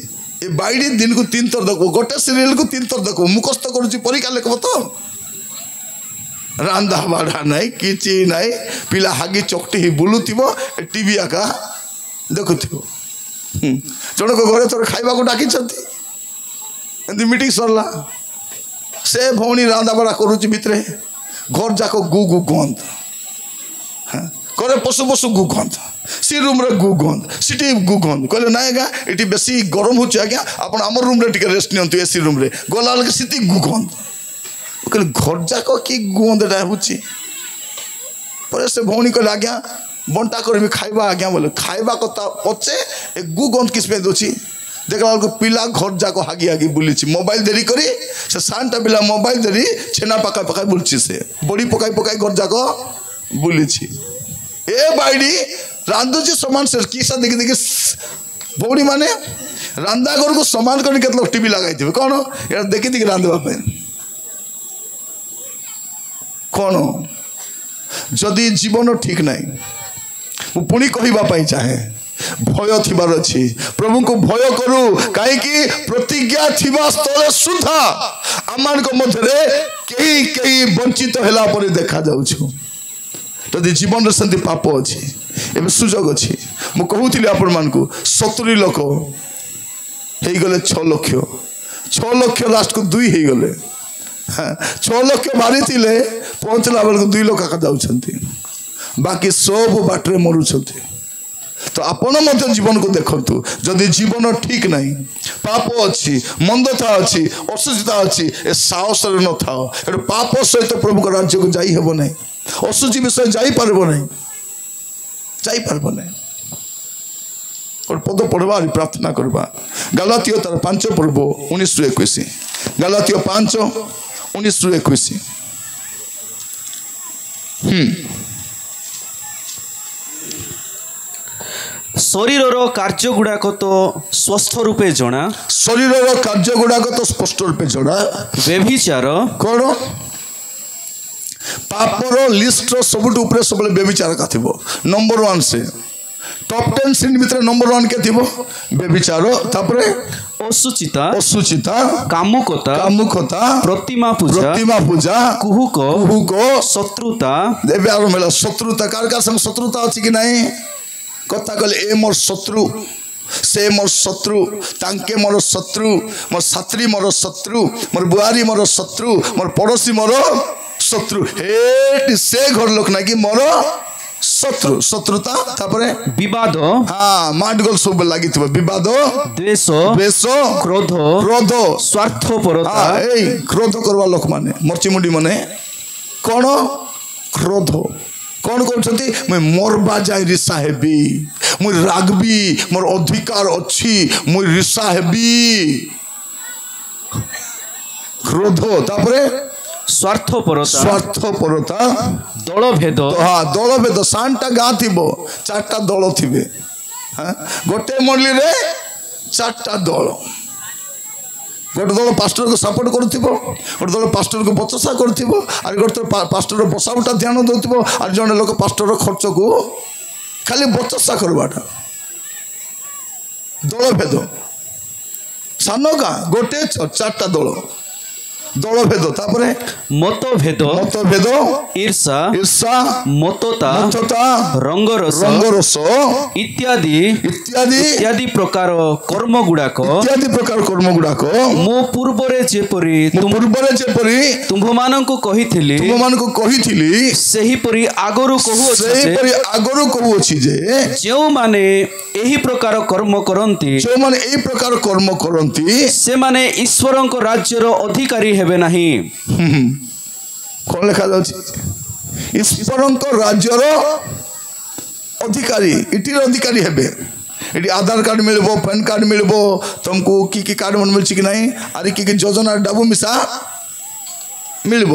S2: ए बाइडी दिन को 3 थर देखो गोटे सीरियल को 3 थर देखो मुखस्त करूछि परीक्षा लेखबो तो रांदा बाड़ा नहीं किछि नहीं पिला हागी चोकटी ही बुलुथिबो टीवी आका देखुथिबो जन को घरे तोर खाइबा को डाकी छथि एंदी मीटिंग सरला से भौणी रांदा बड़ा करूची भितरे घर जाको गु गु गंध करे पशु गु गंध सी रूम रे गु गंध सिटी गु गंध कहले नाय गा एटी बेसी गरम होची आज्ञा आपण हमर रूम रे टिके रेस्ट नियंतु एसी रूम रे गोलाल के सिटी गु गंध कहले घर जाको की गंध डा होची पर से भौणी कहले आज्ञा बंटा कर खाइबा आज्ञा बोले खाइबा कथा पचे ए गु गंध किसपे दोची देखला को पिला घर जाको हागी हागी बुली मोबाइल देरी करी से सानटा पिला मोबाइल देरी छेना पका पका बुलची से बड़ी पकाई पकाई घर जाको बुली ए बाइडी रांदुची समान से किसा देखि देखि बौड़ी माने रांदा घर को समान कर केतलो टीवी लगाई थिबे कोन यार देखि देखि रांदबा पे कोन जदि जीवन ठीक नहीं पुणी कहवाई चाहे भय थिबार अछि प्रभु को भय करू कहीं प्रतिज्ञा थिबा स्थले सुधा आमान को मध्य कई कई वंचित हैला पर देखा जाउछु जदि जीवन रे संति पाप अछि एबे सुजोग अछि मु कहूतिली आपण मान को 70 लोक हेई गले 6 लाख लास्ट को 2 हेई गले 6 लाख मारी थिले पहुंचला बेल को 2 लोक का जाउछंती बाकी सब बाटरे मरुछंती तो आपण मध्य जीवन को देखंतु जदि जीवन ठीक नहीं पाप अच्छी मंदता अच्छी असुचिता अच्छी ए साहस न थाओ ए पाप सहित प्रभु का राज्य को जाई हेबो नहीं असुचि विषय जाई पारबो नहीं और पद पढ़वा प्रार्थना करवा ଗାଲାତୀୟ ତାର 5 ପର୍ବ 19-21 ଗାଲାତୀୟ 5:19-21
S3: ଶରୀରର କାର୍ଯ୍ୟ ଗୁଡ଼ାକ ତ ସ୍ପଷ୍ଟ ରୂପେ ଜଣା।
S2: ଶରୀରର କାର୍ଯ୍ୟ ଗୁଡ଼ାକ ତ ସ୍ପଷ୍ଟ ରୂପେ ଜଣା।
S3: ବ୍ୟଭିଚାର
S2: କ'ଣ? ପାପର ଲିଷ୍ଟର ସବୁଠୁ ଉପରେ ସବୁବେଳେ ବ୍ୟଭିଚାର କା ଥିବ। ନମ୍ବର 1 ସେ ଟପ୍ 10 ସିନ୍ ଭିତରେ ନମ୍ବର 1 କେ ଥିବ ବ୍ୟଭିଚାର। ତାପରେ
S3: ଅଶୁଚିତା
S2: କାମୁକତା
S3: ପ୍ରତିମା ପୂଜା କୁହୁକ ଶତ୍ରୁତା।
S2: ଏବେ ଆରମ୍ଭ ହେଲା ଶତ୍ରୁତା। କାର ସଙ୍ଗେ ଶତ୍ରୁତା ଅଛି କି ନାହିଁ? କଥା କହିଲେ ଏ ମୋର ଶତ୍ରୁ, ସେ ମୋର ଶତ୍ରୁ, ତାଙ୍କେ ମୋର ଶତ୍ରୁ, ମୋର ସାତ୍ରୀ ମୋର ଶତ୍ରୁ, ମୋର ବୁଆରୀ ମୋର ଶତ୍ରୁ, ମୋର ପଡ଼ୋଶୀ ମୋର ଶତ୍ରୁ। ହେଟି ସେ ଘର ଲୋକ ନା କି ମୋର ଶତ୍ରୁ। ଶତ୍ରୁତା। ତାପରେ
S3: ବିବାଦ
S2: ମାଡଗୋଲ ସବୁ ଲାଗିଥିବ। ବିବାଦ, ଦ୍ୱେଷ, କ୍ରୋଧ ସ୍ୱାର୍ଥପରତା। ଏଇ କ୍ରୋଧ କରିବା ଲୋକମାନେ ମର୍ଚିମୁଣ୍ଡି ମାନେ କ'ଣ? କ୍ରୋଧ। କ'ଣ କରୁଛନ୍ତି? ମୁଇଁ ମରବା ଯାଇ ରିସା ହେବି, ମୁଇଁ ରାଗବି, ମୋର ଅଧିକାର ଅଛି, ମୁଇଁ ରିସା ହେବି। କ୍ରୋଧ। ତାପରେ ସ୍ୱାର୍ଥପରତା
S3: ଦଳଭେଦ।
S2: ଦଳଭେଦ। 3ଟା ଗାଁ ଥିବ, 4ଟା ଦଳ ଥିବେ। ଗୋଟେ ମଣ୍ଡଳୀରେ 4ଟା ଦଳ। ଗୋଟେ ଦଳ ପାଷ୍ଟରକୁ ସପୋର୍ଟ କରୁଥିବ, ଗୋଟେ ଦଳ ପାଷ୍ଟରକୁ ବଚସା କରୁଥିବ, ଆଉ ଗୋଟେ ପାଷ୍ଟର ବସା ଉଠା ଧ୍ୟାନ ଦେଉଥିବ, ଆଉ ଜଣେ ଲୋକ ପାଷ୍ଟର ଖର୍ଚ୍ଚକୁ ଖାଲି ବଚସା କରିବାଟା। ଦଳଭେଦ। ସାନ ଗାଁ ଗୋଟେ 4ଟା ଦଳ। ଦଳଭେଦ। ତାପରେ
S3: ମତଭେଦ ଈର୍ଷା ମତତା ରଙ୍ଗରସ ଇତ୍ୟାଦି ପ୍ରକାର କର୍ମ ଗୁଡ଼ାକ ମୁଁ ପୂର୍ବରେ ଯେପରି ତୁମ୍ଭମାନଙ୍କୁ କହିଥିଲି ସେହିପରି ଆଗରୁ କହୁଅଛି ଯେ ଯେଉଁମାନେ ଏହି ପ୍ରକାର କର୍ମ କରନ୍ତି ସେମାନେ ଈଶ୍ୱରଙ୍କ ରାଜ୍ୟର ଅଧିକାରୀ ହେବେ ନାହିଁ।
S2: କ'ଣ ଲେଖାଯାଉଛି? ଈଶ୍ୱରଙ୍କ ରାଜ୍ୟର ଅଧିକାରୀ। ଏଠିର ଅଧିକାରୀ ହେବେ। ଏଠି ଆଧାର କାର୍ଡ ମିଳିବ, ପ୍ୟାନ୍ କାର୍ଡ ମିଳିବ, ତୁମକୁ କି କାର୍ଡ ମିଳୁଛି କି ନାହିଁ, ଆରେ କି ଯୋଜନା ଡାବୁ ମିଶା ମିଳିବ,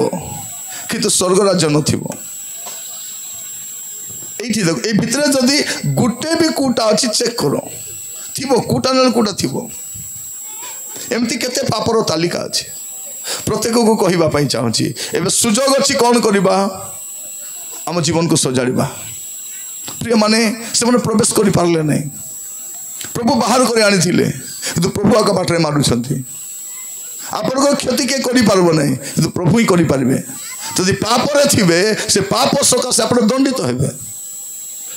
S2: କିନ୍ତୁ ସ୍ୱର୍ଗ ରାଜ୍ୟ ନଥିବ। এইটি দেখো, এই ভিতরে যদি গোটে বি কোটা ଅଛି চেক কর থিব, কোটা নলে কোটা থিব। এমতি কেতে পাপর তালিকা আছে। প্রত্যেকକୁ କହିବା ପାଇଁ ଚାହୁଁଛି ଏବେ ସୁଯୋଗ ଅଛି କ'ଣ କରିବା? ଆମ ଜୀବନକୁ ସଜାଡ଼ିବା। ପ୍ରିୟମାନେ, ସେମାନେ ପ୍ରବେଶ କରିପାରିଲେ ନାହିଁ। ପ୍ରଭୁ ବାହାର କରି ଆଣିଥିଲେ, କିନ୍ତୁ ପ୍ରଭୁ ଆଗ ବାଟରେ ମାରୁଛନ୍ତି। ଆପଣଙ୍କ କ୍ଷତି କିଏ କରିପାରିବ ନାହିଁ, କିନ୍ତୁ ପ୍ରଭୁ ହିଁ କରିପାରିବେ। ଯଦି ପାପରେ ଥିବେ, ସେ ପାପ ସକାଶେ ଆପଣ ଦଣ୍ଡିତ ହେବେ।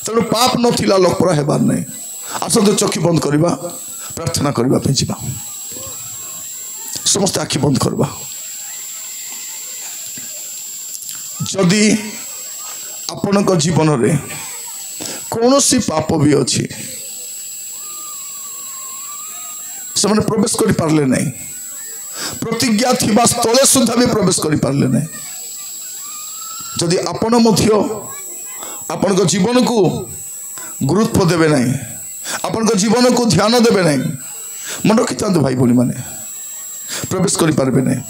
S2: ତେଣୁ ପାପ ନଥିଲା ଲୋକପରା ହେବାର ନାହିଁ। ଆସନ୍ତୁ ଚକ୍ଷୁ ବନ୍ଦ କରିବା, ପ୍ରାର୍ଥନା କରିବା ପାଇଁ ଯିବା। ସମସ୍ତେ ଆଖି ବନ୍ଦ କରିବା। ଯଦି ଆପଣଙ୍କ ଜୀବନରେ କୌଣସି ପାପ ବି ଅଛି, ସେମାନେ ପ୍ରବେଶ କରିପାରିଲେ ନାହିଁ, ପ୍ରତିଜ୍ଞା ଥିବା ସ୍ଥଳେ ସୁଦ୍ଧା ବି ପ୍ରବେଶ କରିପାରିଲେ ନାହିଁ। ଯଦି ଆପଣ ମଧ୍ୟ ଆପଣଙ୍କ ଜୀବନକୁ ଗୁରୁତ୍ୱ ଦେବେ ନାହିଁ, ଆପଣଙ୍କ ଜୀବନକୁ ଧ୍ୟାନ ଦେବେ ନାହିଁ, ମନେ ରଖିଥାନ୍ତୁ ଭାଇ ଭଉଣୀମାନେ, ପ୍ରବେଶ କରିପାରିବେ ନାହିଁ।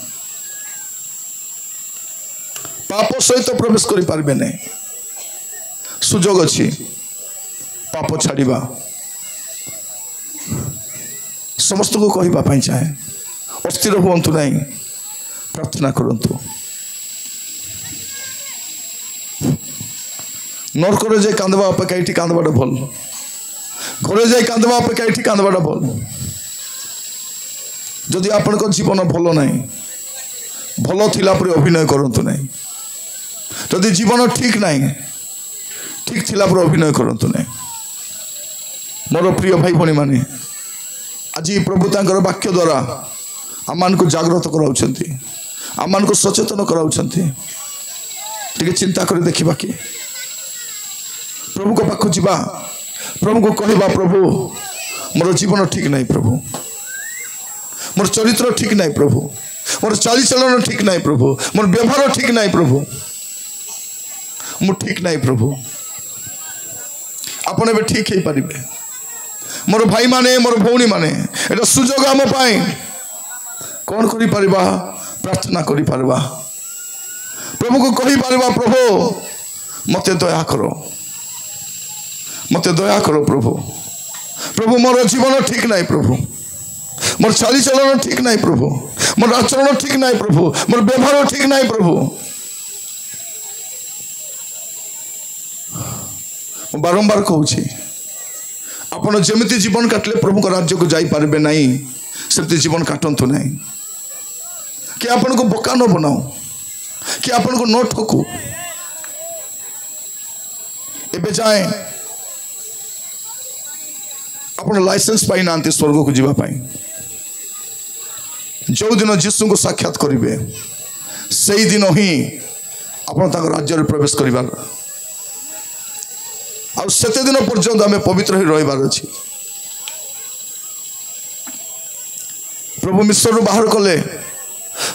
S2: ପାପ ସହିତ ପ୍ରବେଶ କରିପାରିବେ ନାହିଁ। ସୁଯୋଗ ଅଛି ପାପ ଛାଡ଼ିବା। ସମସ୍ତଙ୍କୁ କହିବା ପାଇଁ ଚାହେଁ, ଅସ୍ଥିର ହୁଅନ୍ତୁ ନାହିଁ, ପ୍ରାର୍ଥନା କରନ୍ତୁ। ନରକରେ ଯାଇ କାନ୍ଦବା ଅପେକ୍ଷା ଏଠି କାନ୍ଦବାଟା ଭଲ। ଘରେ ଯାଇ କାନ୍ଦବା ଅପେକ୍ଷା ଏଠି କାନ୍ଦବାଟା ଭଲ। ଯଦି ଆପଣଙ୍କ ଜୀବନ ଭଲ ନାହିଁ, ଭଲ ଥିଲା ପରି ଅଭିନୟ କରନ୍ତୁ ନାହିଁ। ଯଦି ଜୀବନ ଠିକ୍ ନାହିଁ, ଠିକ୍ ଥିଲା ପରି ଅଭିନୟ କରନ୍ତୁ ନାହିଁ। ମୋର ପ୍ରିୟ ଭାଇ ଭଉଣୀମାନେ, ଆଜି ପ୍ରଭୁ ତାଙ୍କର ବାକ୍ୟ ଦ୍ୱାରା ଆମମାନଙ୍କୁ ଜାଗ୍ରତ କରାଉଛନ୍ତି, ଆମମାନଙ୍କୁ ସଚେତନ କରାଉଛନ୍ତି। ଟିକେ ଚିନ୍ତା କରି ଦେଖିବା କି ପ୍ରଭୁଙ୍କ ପାଖକୁ ଯିବା, ପ୍ରଭୁଙ୍କୁ କହିବା, ପ୍ରଭୁ ମୋର ଜୀବନ ଠିକ୍ ନାହିଁ, ପ୍ରଭୁ ମୋର ଚରିତ୍ର ଠିକ୍ ନାହିଁ, ପ୍ରଭୁ ମୋର ଚାଲିଚଳନ ଠିକ୍ ନାହିଁ, ପ୍ରଭୁ ମୋର ବ୍ୟବହାର ଠିକ୍ ନାହିଁ, ପ୍ରଭୁ ମୁଁ ଠିକ୍ ନାହିଁ। ପ୍ରଭୁ ଆପଣ ଏବେ ଠିକ୍ ହେଇପାରିବେ। मोर भाई माने मोर भौणी माने एटा सुजोग आम पाए कौन करि परिबा प्रार्थना करि परिबा प्रभु को कहि परिबा प्रभु मते दया करो प्रभु प्रभु मोर जीवन ठीक नहीं प्रभु मोर चाली चलन ठीक नहीं प्रभु मोर आचरण ठीक नहीं प्रभु मोर व्यवहार ठीक नहीं प्रभु बारंबार कहूँ आपण जमिति जीवन काटले प्रभु राज्य को जाई पारबे नहीं सेमती जीवन काटंतु नहीं कि आपण को बोका न बनाओ कि आपण को न ठकू एबे जाए आपण लाइसेंस पाई नांती स्वर्ग को जीवा पाई जो दिन जीसु को साक्षात करिवे सही दिन ही आपण ताक राज्य रे प्रवेश करिबार आ सेते दिन पर्यंत आम पवित्र ही रहिबार अछि प्रभु मिश्र बाहर कले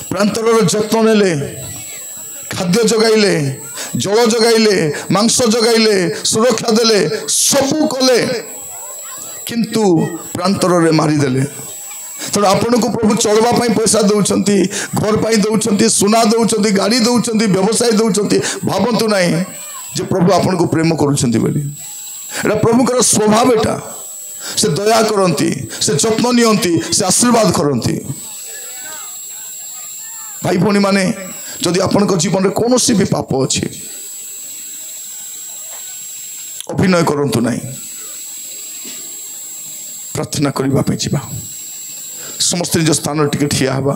S2: प्रांतर जत्न नेले खाद्य जगाइले जल जगाइले मांस जगाइले सुरक्षा देले सबू कले किंतु प्रांतर रे मारिदेले तेणु आपण को प्रभु चलवाई पैसा दौरान घर पर दौरान सुना दौरान गाड़ी दौरान व्यवसाय दौरान भावतु ना जे प्रभु आपण को प्रेम करुँच प्रभुकर स्वभाव एटा से दया करती से जत्न नियंती से आशीर्वाद करती भाई भौणी माने जदि आपण जीवन में कौन भी पाप अच्छी अभिनय करंतु नहीं प्रार्थना करने जा समस्त निज स्थान टिके ठिया हवा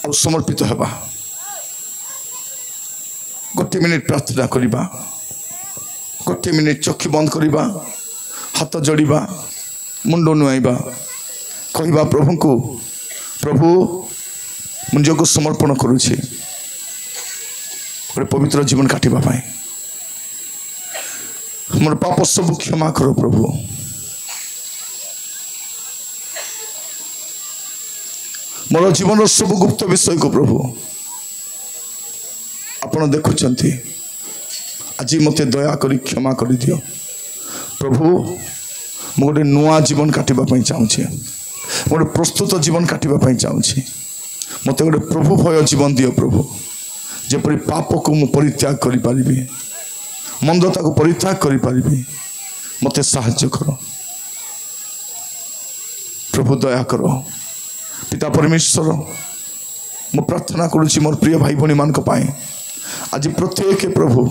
S2: और समर्पित हवा गोटे मिनिट प्रार्थना करवा गोटे मिनिट चक्षु बंद करवा हाथ जोड़वा मुंड नुआइबा कहवा प्रभु को प्रभु मुझे को समर्पण करुछे पवित्र जीवन काटिबा पाए मोर पाप सब क्षमा करो प्रभु मोर जीवन सब गुप्त विषय को प्रभु आपण देखुंती आज मत दया करी क्षमा कर दियो प्रभु मु गोटे नुआ जीवन काटिबा चाहूँगी गोटे प्रस्तुत जीवन काटिबा चाहूँगी मत गोटे प्रभु भय जीवन दियो प्रभु जेपरी पाप को मु परित्याग करि पारिबी मंदता को परित्याग करि पारिबी मते साहाय्य करो प्रभु दया करो पिता परमेश्वर मु प्रार्थना करुच्ची मोर प्रिय भाई भौणी मान पाए आज प्रत्येक प्रभु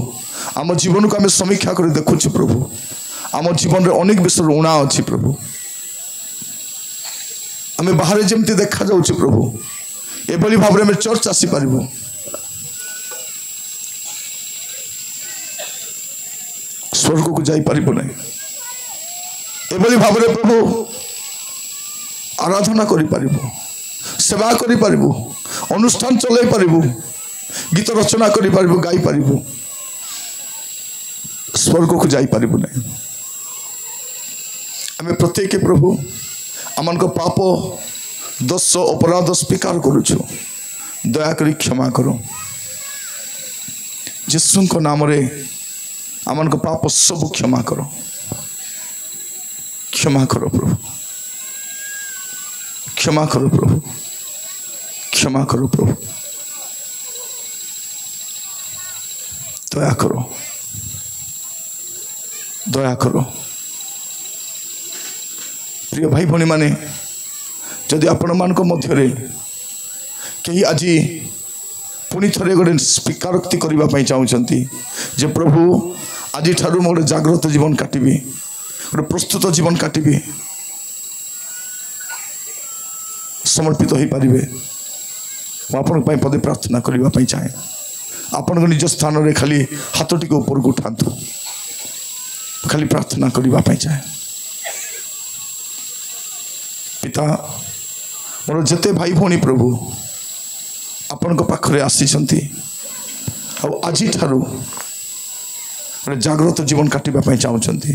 S2: आम जीवन को आम समीक्षा कर देखुचे प्रभु आम जीवन में अनेक विषय ऊणा अच्छी प्रभु आम बाहर जमती देखा जाऊँ प्रभु एभली भाव में चर्च आसी पारिबु स्वर्ग को जाई पारिबु नहीं एभली भाव में प्रभु आराधना करि पारिबु सेवा करि पारिबु अनुष्ठान चलाई पारिबु गीत रचना करि पारिबु गाई पारिबु स्वर्ग को जाई पारिबु नहीं आम प्रत्येक प्रभु आमान को पाप दोष अपराध स्वीकार करुछु दया करी क्षमा करो यीशु को नाम रे आमान को पाप सब क्षमा करो प्रभु क्षमा करो प्रभु क्षमा करो प्रभु दया करो प्रिय भाई भौणी माने जदि आपण मान मध्य कहीं आज पुणी थे गोटे स्वीकारोक्ति करने चाहते जे प्रभु आज ठारू गोटे जागृत जीवन काटिबी गोटे प्रस्तुत जीवन काटिबी समर्पित हो पारे आपण पदे प्रार्थना करने चाहे आपण निज स्थान में खाली हाथ टी ऊपर को उठातु खाली प्रार्थना करने चाहे पिता मोर जेते भाई भौणी प्रभु आपण पाखरे आसी आज ठारू जागृत जीवन काटिबा चाहते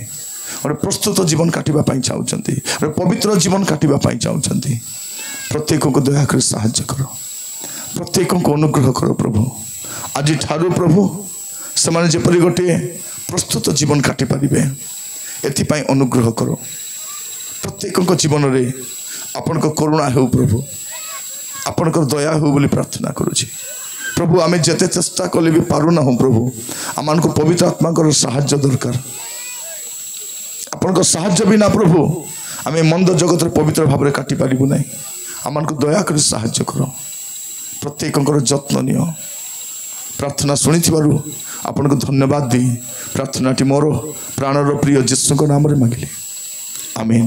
S2: गोटे प्रस्तुत जीवन काटिबा चाहते पवित्र जीवन काटिबा चाहते प्रत्येक को दया कर साहाय्य करो प्रत्येक को अनुग्रह करो प्रभु आज ठारू प्रभु से जपरी गोटे प्रस्तुत जीवन काटि पारे एथिपाई अनुग्रह करो प्रत्येक जीवन में आपण करुणा हो प्रभु आपण दया हो बोली प्रार्थना करुछि प्रभु आमे जेते चेष्टा कले भी पारुना हो प्रभु आमान को पवित्र आत्मा साहाय्य दरकार आपण साहाय्य बिना प्रभु आमे मंद जगत पवित्र भाव में काटी पारिबु नहीं आमान को दया कर साहाय्य करो प्रत्येक जत्न नियो प्रार्थना शुणी आपण को धन्यवाद दी प्रार्थनाटी मोर प्राणर प्रिय जीशु नाम मांगिले आमीन।